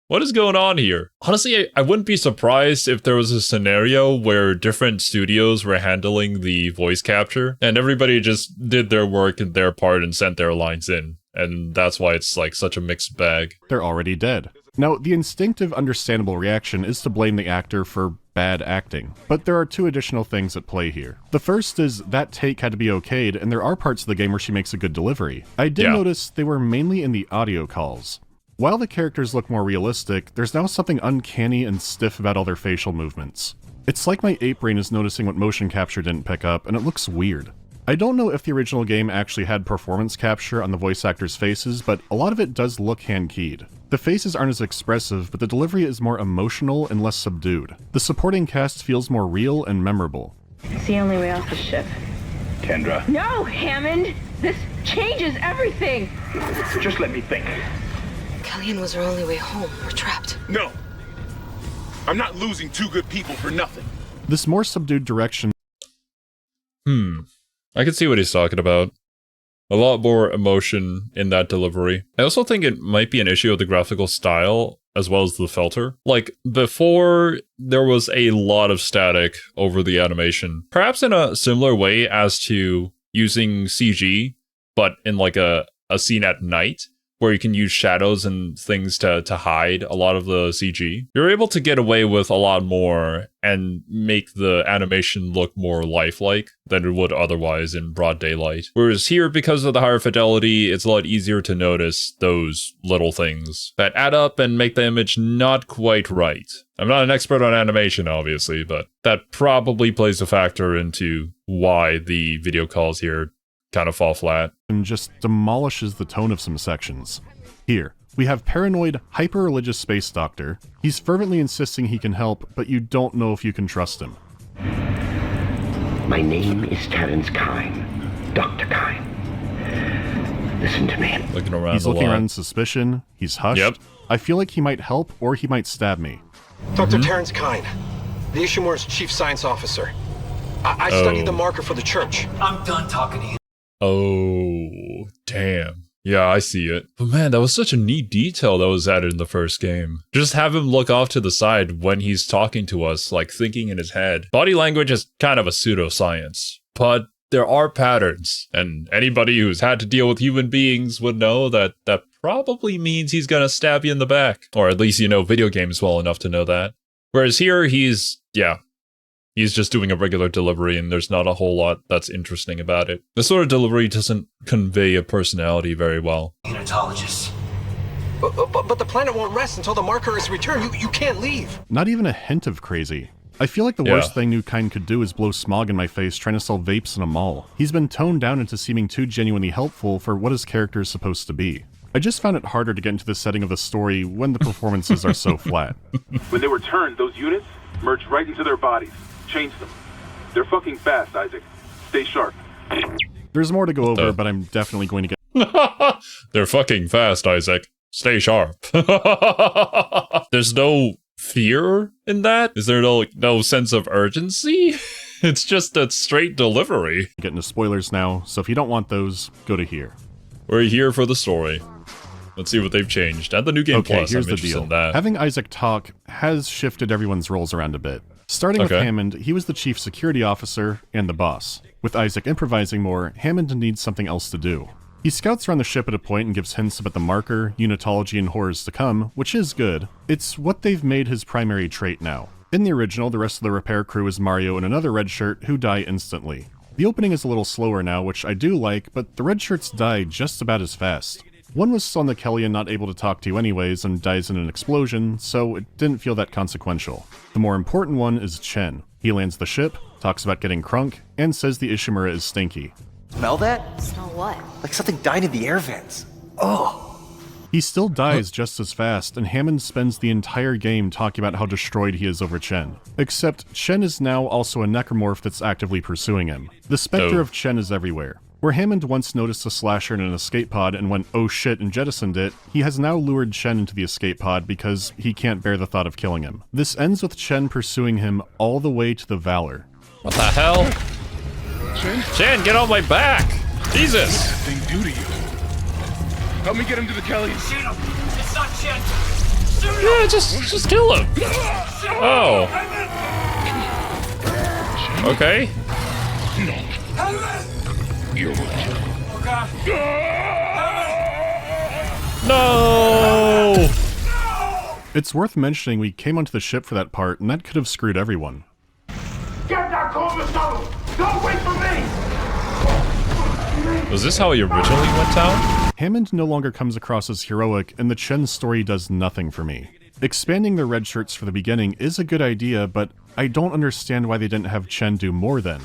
What is going on here? Honestly, I wouldn't be surprised if there was a scenario where different studios were handling the voice capture, and everybody just did their work and their part and sent their lines in. And that's why it's like such a mixed bag. They're already dead. Now, the instinctive, understandable reaction is to blame the actor for bad acting, but there are two additional things at play here. The first is that take had to be okayed, and there are parts of the game where she makes a good delivery. I did notice they were mainly in the audio calls. While the characters look more realistic, there's now something uncanny and stiff about all their facial movements. It's like my ape brain is noticing what motion capture didn't pick up, and it looks weird. I don't know if the original game actually had performance capture on the voice actors' faces, but a lot of it does look hand-keyed. The faces aren't as expressive, but the delivery is more emotional and less subdued. The supporting cast feels more real and memorable. It's the only way off the ship. Kendra. No, Hammond! This changes everything! Just let me think. Kellyanne was our only way home. We're trapped. No. I'm not losing two good people for nothing. This more subdued direction... I can see what he's talking about. A lot more emotion in that delivery. I also think it might be an issue of the graphical style as well as the filter. Like, before, there was a lot of static over the animation. Perhaps in a similar way as to using CG, but in like a scene at night, where you can use shadows and things to hide a lot of the CG, you're able to get away with a lot more and make the animation look more lifelike than it would otherwise in broad daylight. Whereas here, because of the higher fidelity, it's a lot easier to notice those little things that add up and make the image not quite right. I'm not an expert on animation, obviously, but that probably plays a factor into why the video calls here kind of fall flat. And just demolishes the tone of some sections. Here, we have paranoid, hyper-religious space doctor. He's fervently insisting he can help, but you don't know if you can trust him. My name is Terrence Kine, Dr. Kine. Listen to me. Looking around He's looking around in suspicion. He's hushed. Yep. I feel like he might help, or he might stab me. Dr. Terrence Kine, the Ishimura's chief science officer. I studied the marker for the church. I'm done talking to you. Oh, damn. Yeah, I see it. But man, that was such a neat detail that was added in the first game. Just have him look off to the side when he's talking to us, like thinking in his head. Body language is kind of a pseudoscience, but there are patterns, and anybody who's had to deal with human beings would know that that probably means he's gonna stab you in the back. Or at least you know video games well enough to know that. Whereas here, he's just doing a regular delivery, and there's not a whole lot that's interesting about it. This sort of delivery doesn't convey a personality very well. Unitologist. But the planet won't rest until the marker is returned. You can't leave. Not even a hint of crazy. I feel like the worst thing New Kind could do is blow smog in my face trying to sell vapes in a mall. He's been toned down into seeming too genuinely helpful for what his character is supposed to be. I just found it harder to get into the setting of the story when the performances are so flat. When they were turned, those units merged right into their bodies. Change them. They're fucking fast, Isaac. Stay sharp. There's more to go over, but I'm definitely going to get... They're fucking fast, Isaac. Stay sharp. There's no fear in that? Is there no sense of urgency? It's just a straight delivery. Get into spoilers now, so if you don't want those, go to here. We're here for the story. Let's see what they've changed. And the new game plus, here's I'm the interested deal. in that. Having Isaac talk has shifted everyone's roles around a bit. Starting with Hammond, he was the chief security officer and the boss. With Isaac improvising more, Hammond needs something else to do. He scouts around the ship at a point and gives hints about the marker, unitology, and horrors to come, which is good. It's what they've made his primary trait now. In the original, the rest of the repair crew is Mario and another red shirt who die instantly. The opening is a little slower now, which I do like, but the red shirts die just about as fast. One was still on the Kelly and not able to talk to you anyways and dies in an explosion, so it didn't feel that consequential. The more important one is Chen. He lands the ship, talks about getting crunk, and says the Ishimura is stinky. Smell that? Smell what? Like something died in the air vents. Oh. He still dies just as fast, and Hammond spends the entire game talking about how destroyed he is over Chen. Except, Chen is now also a necromorph that's actively pursuing him. The specter of Chen is everywhere. Where Hammond once noticed a slasher in an escape pod and went oh shit and jettisoned it, he has now lured Chen into the escape pod because he can't bear the thought of killing him. This ends with Chen pursuing him all the way to the Valor. What the hell? Chen, get on my back! Jesus! What did that thing do to you? Help me get him to the Kelly. Shoot him! It's not Chen! Shoot him! Yeah, just kill him! Oh. Okay. Oh god! No! It's worth mentioning we came onto the ship for that part, and that could have screwed everyone. Get that Cobra Stone! Don't wait for me! Was this how he originally went down? Hammond no longer comes across as heroic, and the Chen story does nothing for me. Expanding the red shirts for the beginning is a good idea, but I don't understand why they didn't have Chen do more then.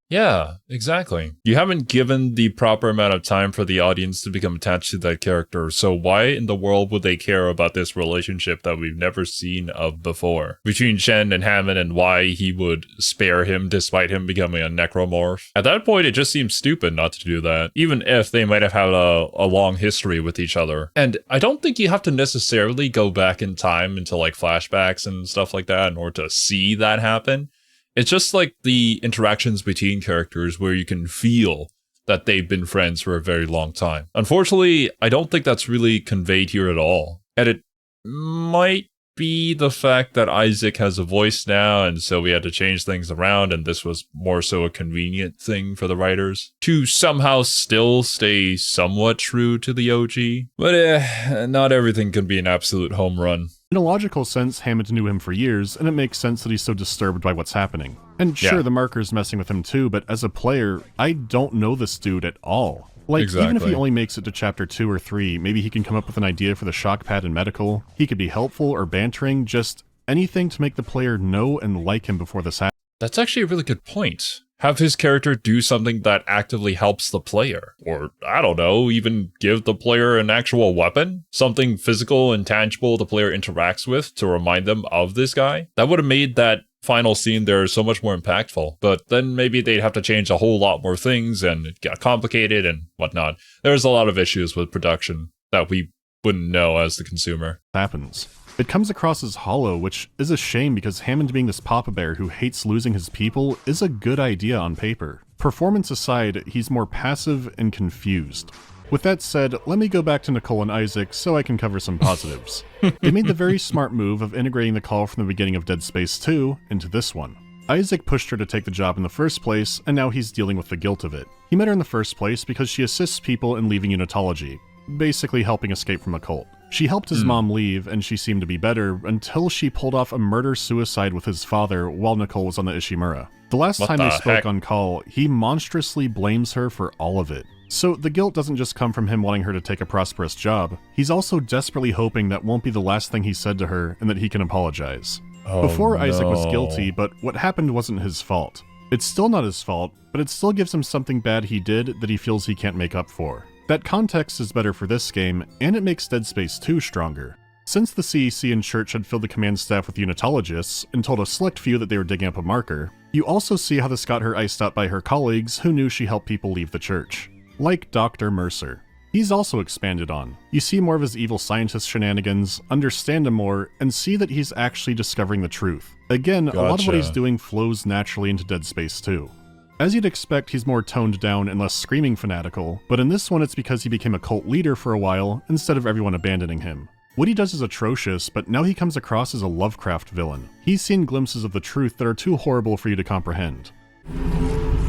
Yeah, exactly. You haven't given the proper amount of time for the audience to become attached to that character, so why in the world would they care about this relationship that we've never seen of before? Between Chen and Hammond, and why he would spare him despite him becoming a necromorph? At that point, it just seems stupid not to do that, even if they might have had a long history with each other. And I don't think you have to necessarily go back in time into like flashbacks and stuff like that in order to see that happen. It's just like the interactions between characters where you can feel that they've been friends for a very long time. Unfortunately, I don't think that's really conveyed here at all. And it might be the fact that Isaac has a voice now, and so we had to change things around, and this was more so a convenient thing for the writers to somehow still stay somewhat true to the OG. But not everything can be an absolute home run. In a logical sense, Hammond knew him for years, and it makes sense that he's so disturbed by what's happening. And sure, the marker's messing with him too, but as a player, I don't know this dude at all. Like, even if he only makes it to chapter 2 or 3, maybe he can come up with an idea for the shock pad and medical. He could be helpful or bantering, just anything to make the player know and like him before this happens. That's actually a really good point. Have his character do something that actively helps the player. Or, I don't know, even give the player an actual weapon? Something physical and tangible the player interacts with to remind them of this guy? That would have made that final scene there so much more impactful, but then maybe they'd have to change a whole lot more things and it got complicated and whatnot. There's a lot of issues with production that we wouldn't know as the consumer. Happens. It comes across as hollow, which is a shame because Hammond being this Papa Bear who hates losing his people is a good idea on paper. Performance aside, he's more passive and confused. With that said, let me go back to Nicole and Isaac so I can cover some positives. They made the very smart move of integrating the call from the beginning of Dead Space 2 into this one. Isaac pushed her to take the job in the first place, and now he's dealing with the guilt of it. He met her in the first place because she assists people in leaving unitology, basically helping escape from a cult. She helped his mom leave, and she seemed to be better until she pulled off a murder-suicide with his father while Nicole was on the Ishimura. The last time they spoke on call, he monstrously blames her for all of it. So the guilt doesn't just come from him wanting her to take a prosperous job, he's also desperately hoping that won't be the last thing he said to her and that he can apologize. Before, Isaac was guilty, but what happened wasn't his fault. It's still not his fault, but it still gives him something bad he did that he feels he can't make up for. That context is better for this game, and it makes Dead Space 2 stronger. Since the CEC and Church had filled the command staff with unitologists and told a select few that they were digging up a marker, you also see how this got her iced out by her colleagues who knew she helped people leave the Church. Like Dr. Mercer. He's also expanded on. You see more of his evil scientist shenanigans, understand him more, and see that he's actually discovering the truth. Again, a lot of what he's doing flows naturally into Dead Space 2. As you'd expect, he's more toned down and less screaming fanatical, but in this one it's because he became a cult leader for a while instead of everyone abandoning him. What he does is atrocious, but now he comes across as a Lovecraft villain. He's seen glimpses of the truth that are too horrible for you to comprehend.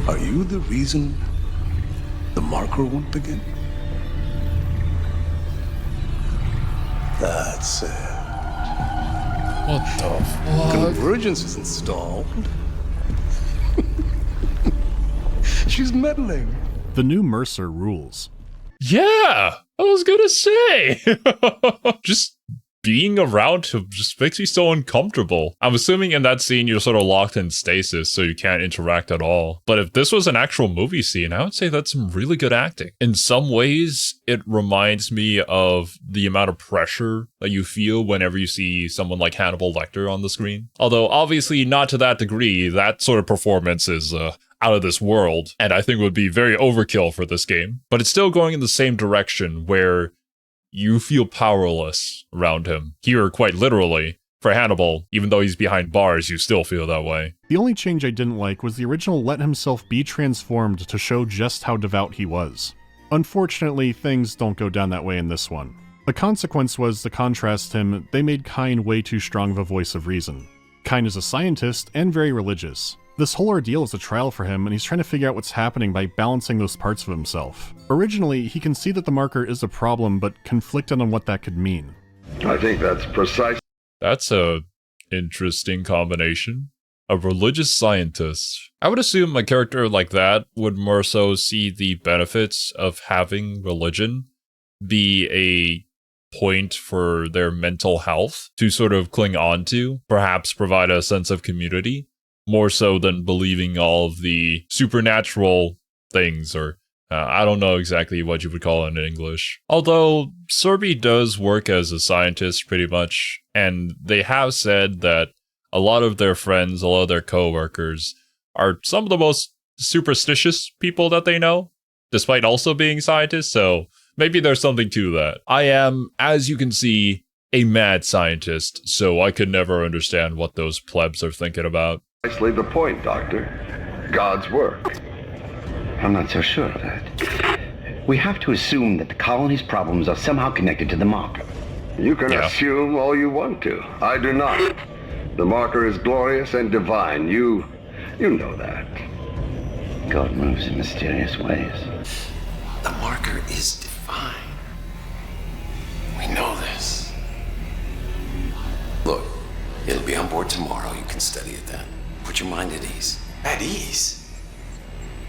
Are you the reason the marker won't begin? That's it. What the fuck? Convergence is installed. She's meddling. The new Mercer rules. Yeah, I was gonna say. Just being around him just makes me so uncomfortable. I'm assuming in that scene you're sort of locked in stasis so you can't interact at all. But if this was an actual movie scene, I would say that's some really good acting. In some ways, it reminds me of the amount of pressure that you feel whenever you see someone like Hannibal Lecter on the screen. Although obviously not to that degree, that sort of performance is out of this world, and I think would be very overkill for this game. But it's still going in the same direction where you feel powerless around him. Here, quite literally, for Hannibal, even though he's behind bars, you still feel that way. The only change I didn't like was the original let himself be transformed to show just how devout he was. Unfortunately, things don't go down that way in this one. The consequence was, to contrast him, they made Kyne way too strong of a voice of reason. Kyne is a scientist and very religious. This whole ordeal is a trial for him, and he's trying to figure out what's happening by balancing those parts of himself. Originally, he can see that the marker is a problem, but conflicted on what that could mean. I think that's precise. That's a interesting combination. A religious scientist. I would assume a character like that would more so see the benefits of having religion be a point for their mental health to sort of cling on to, perhaps provide a sense of community. More so than believing all of the supernatural things, or I don't know exactly what you would call it in English. Although Serby does work as a scientist pretty much, and they have said that a lot of their friends, a lot of their co-workers are some of the most superstitious people that they know, despite also being scientists, so maybe there's something to that. I am, as you can see, a mad scientist, so I could never understand what those plebs are thinking about. Precisely the point, Doctor. God's work. I'm not so sure of that. We have to assume that the colony's problems are somehow connected to the marker. You can Yeah. assume all you want to. I do not. The marker is glorious and divine. You know that. God moves in mysterious ways. The marker is divine. We know this. Look, it'll be on board tomorrow. You can study it then. Put your mind at ease. At ease?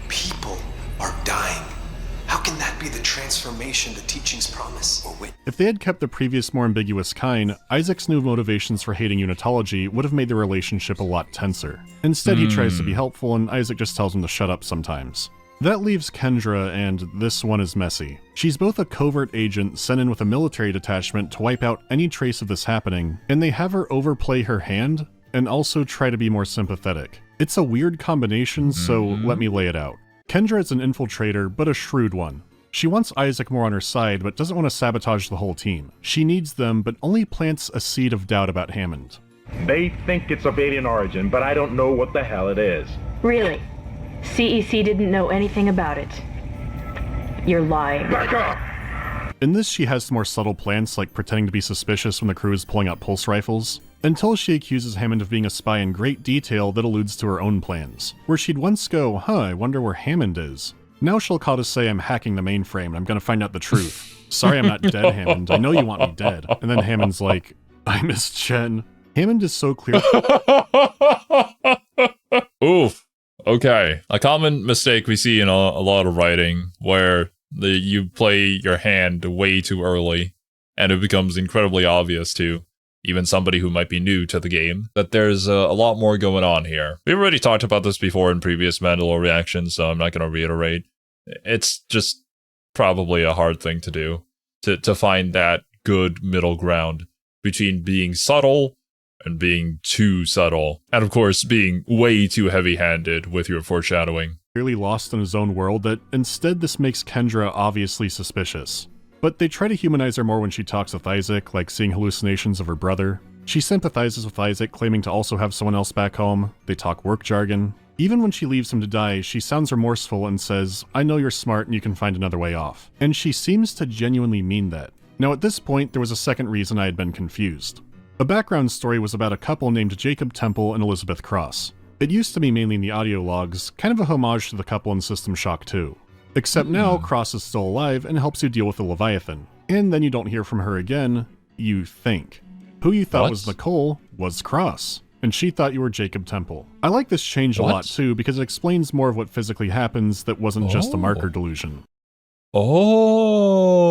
People are dying. How can that be the transformation the teachings promise or witness? If they had kept the previous more ambiguous Kyne, Isaac's new motivations for hating unitology would have made the relationship a lot tenser. Instead, he tries to be helpful, and Isaac just tells him to shut up sometimes. That leaves Kendra, and this one is messy. She's both a covert agent sent in with a military detachment to wipe out any trace of this happening, and they have her overplay her hand, and also try to be more sympathetic. It's a weird combination, so let me lay it out. Kendra is an infiltrator, but a shrewd one. She wants Isaac more on her side, but doesn't want to sabotage the whole team. She needs them, but only plants a seed of doubt about Hammond. They think it's of alien origin, but I don't know what the hell it is. Really? CEC didn't know anything about it. You're lying. Back up! In this, she has some more subtle plants, like pretending to be suspicious when the crew is pulling out pulse rifles, until she accuses Hammond of being a spy in great detail that alludes to her own plans, where she'd once go, I wonder where Hammond is. Now she'll call to say I'm hacking the mainframe and I'm gonna find out the truth. Sorry I'm not dead, Hammond. I know you want me dead. And then Hammond's like, I missed Chen. Hammond is so clear. Oof. Okay. A common mistake we see in a lot of writing where you play your hand way too early and it becomes incredibly obvious to even somebody who might be new to the game that there's a lot more going on here. We've already talked about this before in previous Mandalore reactions, so I'm not going to reiterate. It's just probably a hard thing to do, to find that good middle ground between being subtle and being too subtle, and of course being way too heavy-handed with your foreshadowing. Clearly lost in his own world that instead this makes Kendra obviously suspicious. But they try to humanize her more when she talks with Isaac, like seeing hallucinations of her brother. She sympathizes with Isaac, claiming to also have someone else back home. They talk work jargon. Even when she leaves him to die, she sounds remorseful and says, I know you're smart and you can find another way off. And she seems to genuinely mean that. Now at this point, there was a second reason I had been confused. A background story was about a couple named Jacob Temple and Elizabeth Cross. It used to be mainly in the audio logs, kind of a homage to the couple in System Shock 2. Except now, Cross is still alive and helps you deal with the Leviathan. And then you don't hear from her again, you think. Who you thought was Nicole was Cross, and she thought you were Jacob Temple. I like this change a lot too, because it explains more of what physically happens that wasn't just a marker delusion. Oh.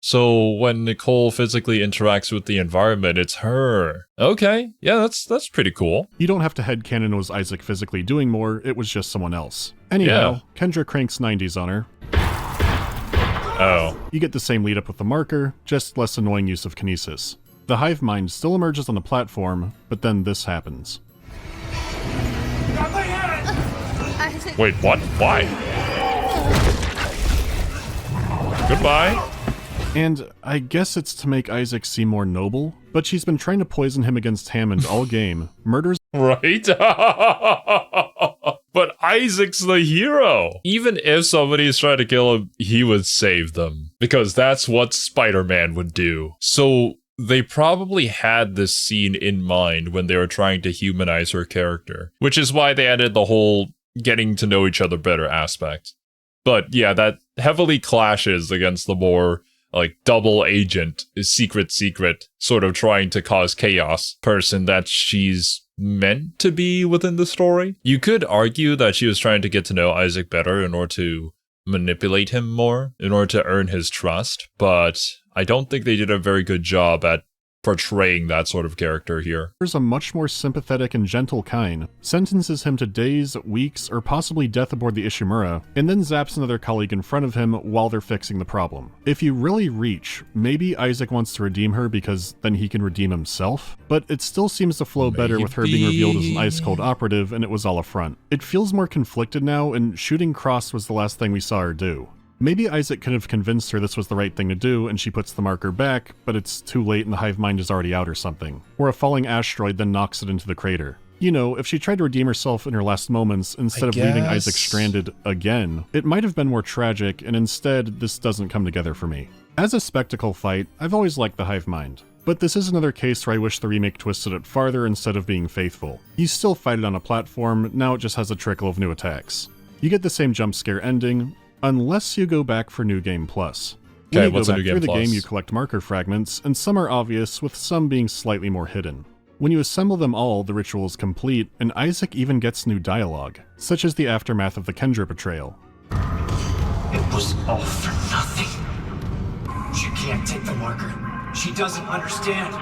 So when Nicole physically interacts with the environment, it's her. Okay, yeah, that's pretty cool. You don't have to headcanon it was Isaac physically doing more, it was just someone else. Anyhow, Kendra cranks 90s on her. Oh. You get the same lead up with the marker, just less annoying use of kinesis. The hive mind still emerges on the platform, but then this happens. Wait, what? Why? Goodbye. And I guess it's to make Isaac seem more noble, but she's been trying to poison him against Hammond all game, murders— Right? But Isaac's the hero! Even if somebody's trying to kill him, he would save them. Because that's what Spider-Man would do. So they probably had this scene in mind when they were trying to humanize her character. Which is why they added the whole getting to know each other better aspect. But yeah, that heavily clashes against the more like double agent, secret, sort of trying to cause chaos person that she's meant to be within the story. You could argue that she was trying to get to know Isaac better in order to manipulate him more, in order to earn his trust, but I don't think they did a very good job at portraying that sort of character here. There's a much more sympathetic and gentle Kyne, sentences him to days, weeks, or possibly death aboard the Ishimura, and then zaps another colleague in front of him while they're fixing the problem. If you really reach, maybe Isaac wants to redeem her because then he can redeem himself, but it still seems to flow better with her being revealed as an ice-cold operative and it was all a front. It feels more conflicted now, and shooting Cross was the last thing we saw her do. Maybe Isaac could have convinced her this was the right thing to do and she puts the marker back, but it's too late and the hive mind is already out or something. Or a falling asteroid then knocks it into the crater. You know, if she tried to redeem herself in her last moments instead of leaving Isaac stranded again, it might have been more tragic, and instead, this doesn't come together for me. As a spectacle fight, I've always liked the hive mind. But this is another case where I wish the remake twisted it farther instead of being faithful. You still fight it on a platform, now it just has a trickle of new attacks. You get the same jump scare ending, unless you go back for New Game Plus. When you go back through the game, you collect marker fragments, and some are obvious, with some being slightly more hidden. When you assemble them all, the ritual is complete, and Isaac even gets new dialogue, such as the aftermath of the Kendra betrayal. It was all for nothing. She can't take the marker. She doesn't understand.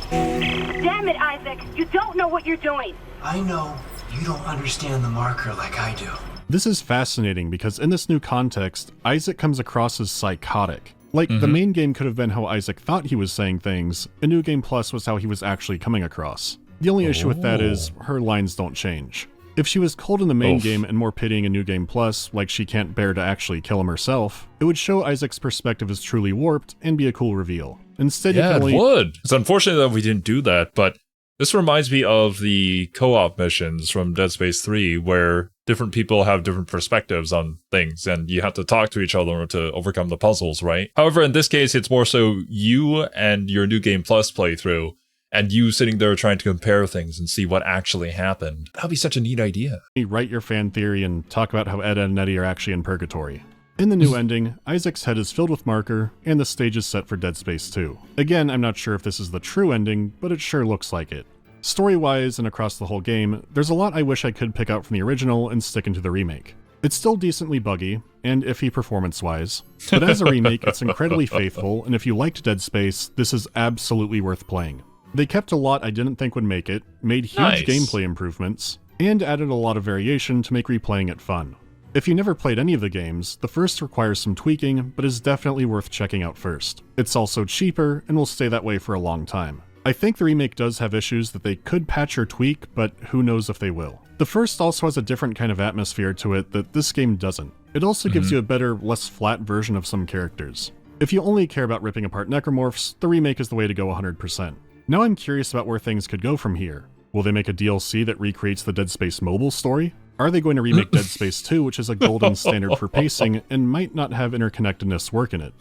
Damn it, Isaac! You don't know what you're doing! I know you don't understand the marker like I do. This is fascinating because in this new context, Isaac comes across as psychotic. Like, the main game could have been how Isaac thought he was saying things, and New Game Plus was how he was actually coming across. The only issue with that is, her lines don't change. If she was cold in the main game and more pitying in New Game Plus, like she can't bear to actually kill him herself, it would show Isaac's perspective is truly warped and be a cool reveal. Instead, you can only— it would. It's unfortunate that we didn't do that, but this reminds me of the co-op missions from Dead Space 3, where different people have different perspectives on things, and you have to talk to each other to overcome the puzzles, right? However, in this case, it's more so you and your New Game Plus playthrough, and you sitting there trying to compare things and see what actually happened. That'd be such a neat idea. You write your fan theory and talk about how Ed and Eddie are actually in purgatory. In the new ending, Isaac's head is filled with marker, and the stage is set for Dead Space 2. Again, I'm not sure if this is the true ending, but it sure looks like it. Story-wise and across the whole game, there's a lot I wish I could pick out from the original and stick into the remake. It's still decently buggy, and iffy performance-wise, but as a remake, it's incredibly faithful, and if you liked Dead Space, this is absolutely worth playing. They kept a lot I didn't think would make it, made huge gameplay improvements, and added a lot of variation to make replaying it fun. If you never played any of the games, the first requires some tweaking, but is definitely worth checking out first. It's also cheaper, and will stay that way for a long time. I think the remake does have issues that they could patch or tweak, but who knows if they will. The first also has a different kind of atmosphere to it that this game doesn't. It also gives you a better, less flat version of some characters. If you only care about ripping apart necromorphs, the remake is the way to go 100%. Now I'm curious about where things could go from here. Will they make a DLC that recreates the Dead Space mobile story? Are they going to remake Dead Space 2, which is a golden standard for pacing and might not have interconnectedness work in it?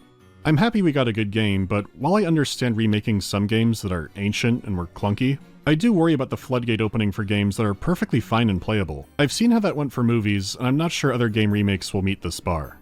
I'm happy we got a good game, but while I understand remaking some games that are ancient and were clunky, I do worry about the floodgate opening for games that are perfectly fine and playable. I've seen how that went for movies, and I'm not sure other game remakes will meet this bar.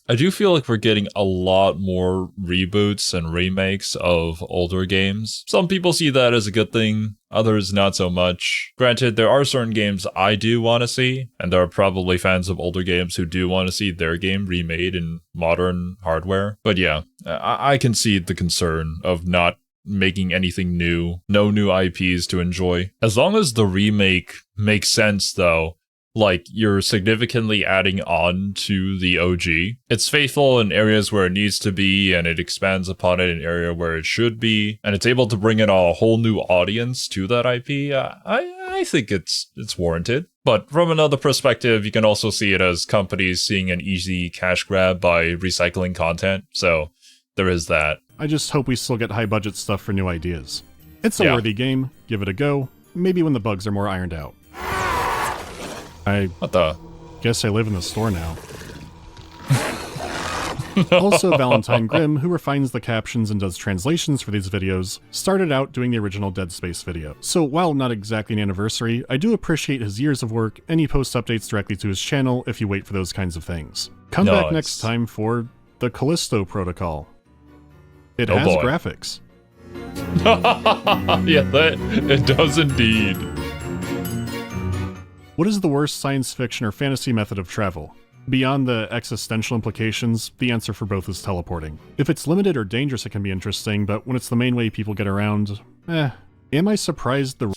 I do feel like we're getting a lot more reboots and remakes of older games. Some people see that as a good thing, others not so much. Granted, there are certain games I do want to see, and there are probably fans of older games who do want to see their game remade in modern hardware. But yeah, I can see the concern of not making anything new, no new IPs to enjoy. As long as the remake makes sense though, like you're significantly adding on to the OG. It's faithful in areas where it needs to be, and it expands upon it in an area where it should be, and it's able to bring in a whole new audience to that IP. I think it's warranted. But from another perspective, you can also see it as companies seeing an easy cash grab by recycling content. So there is that. I just hope we still get high budget stuff for new ideas. It's a worthy game, give it a go, maybe when the bugs are more ironed out. What the? Guess I live in the store now. Also, Valentine Grimm, who refines the captions and does translations for these videos, started out doing the original Dead Space video. So while not exactly an anniversary, I do appreciate his years of work, and he posts updates directly to his channel if you wait for those kinds of things. Come back next time for the Callisto Protocol. It has graphics. Yeah, it does indeed. What is the worst science fiction or fantasy method of travel? Beyond the existential implications, the answer for both is teleporting. If it's limited or dangerous, it can be interesting, but when it's the main way people get around, Am I surprised the—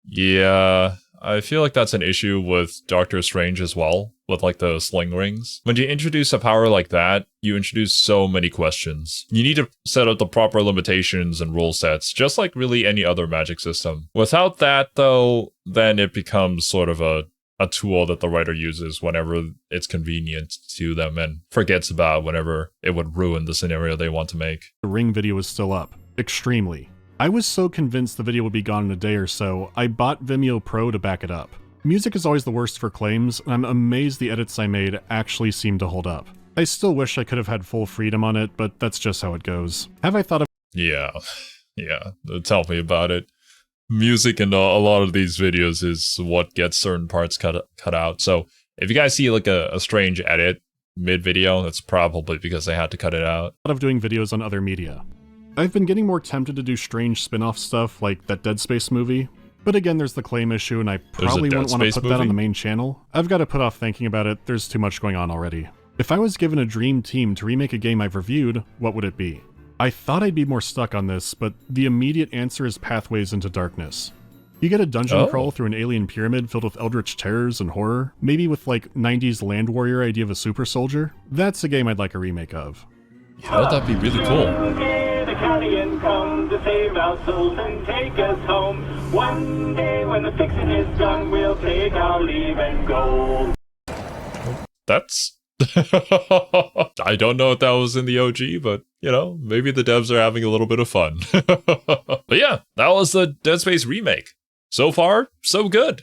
Yeah, I feel like that's an issue with Doctor Strange as well, with like the sling rings. When you introduce a power like that, you introduce so many questions. You need to set up the proper limitations and rule sets, just like really any other magic system. Without that though, then it becomes sort of a tool that the writer uses whenever it's convenient to them and forgets about whenever it would ruin the scenario they want to make. The Ring video is still up. Extremely. I was so convinced the video would be gone in a day or so, I bought Vimeo Pro to back it up. Music is always the worst for claims, and I'm amazed the edits I made actually seem to hold up. I still wish I could have had full freedom on it, but that's just how it goes. Have I thought of— Yeah, tell me about it. Music in a lot of these videos is what gets certain parts cut out. So if you guys see like a strange edit mid-video, that's probably because they had to cut it out. Of doing videos on other media. I've been getting more tempted to do strange spin-off stuff like that Dead Space movie, but again there's the claim issue and I probably wouldn't want to put that on the main channel. I've got to put off thinking about it, there's too much going on already. If I was given a dream team to remake a game I've reviewed, what would it be? I thought I'd be more stuck on this, but the immediate answer is Pathways into Darkness. You get a dungeon crawl through an alien pyramid filled with eldritch terrors and horror, maybe with like 90s land warrior idea of a super soldier. That's a game I'd like a remake of. Yeah, that'd be really cool. Come to save our souls and take us home. One day when the fixing is done, we'll take our leave and go. That's... I don't know if that was in the OG, but, you know, maybe the devs are having a little bit of fun. But yeah, that was the Dead Space remake. So far, so good.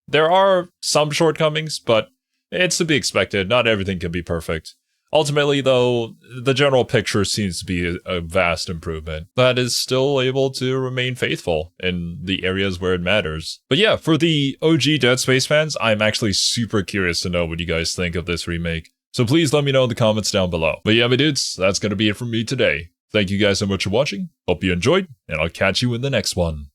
There are some shortcomings, but it's to be expected. Not everything can be perfect. Ultimately, though, the general picture seems to be a vast improvement that is still able to remain faithful in the areas where it matters. But yeah, for the OG Dead Space fans, I'm actually super curious to know what you guys think of this remake. So please let me know in the comments down below. But yeah, my dudes, that's going to be it from me today. Thank you guys so much for watching. Hope you enjoyed, and I'll catch you in the next one.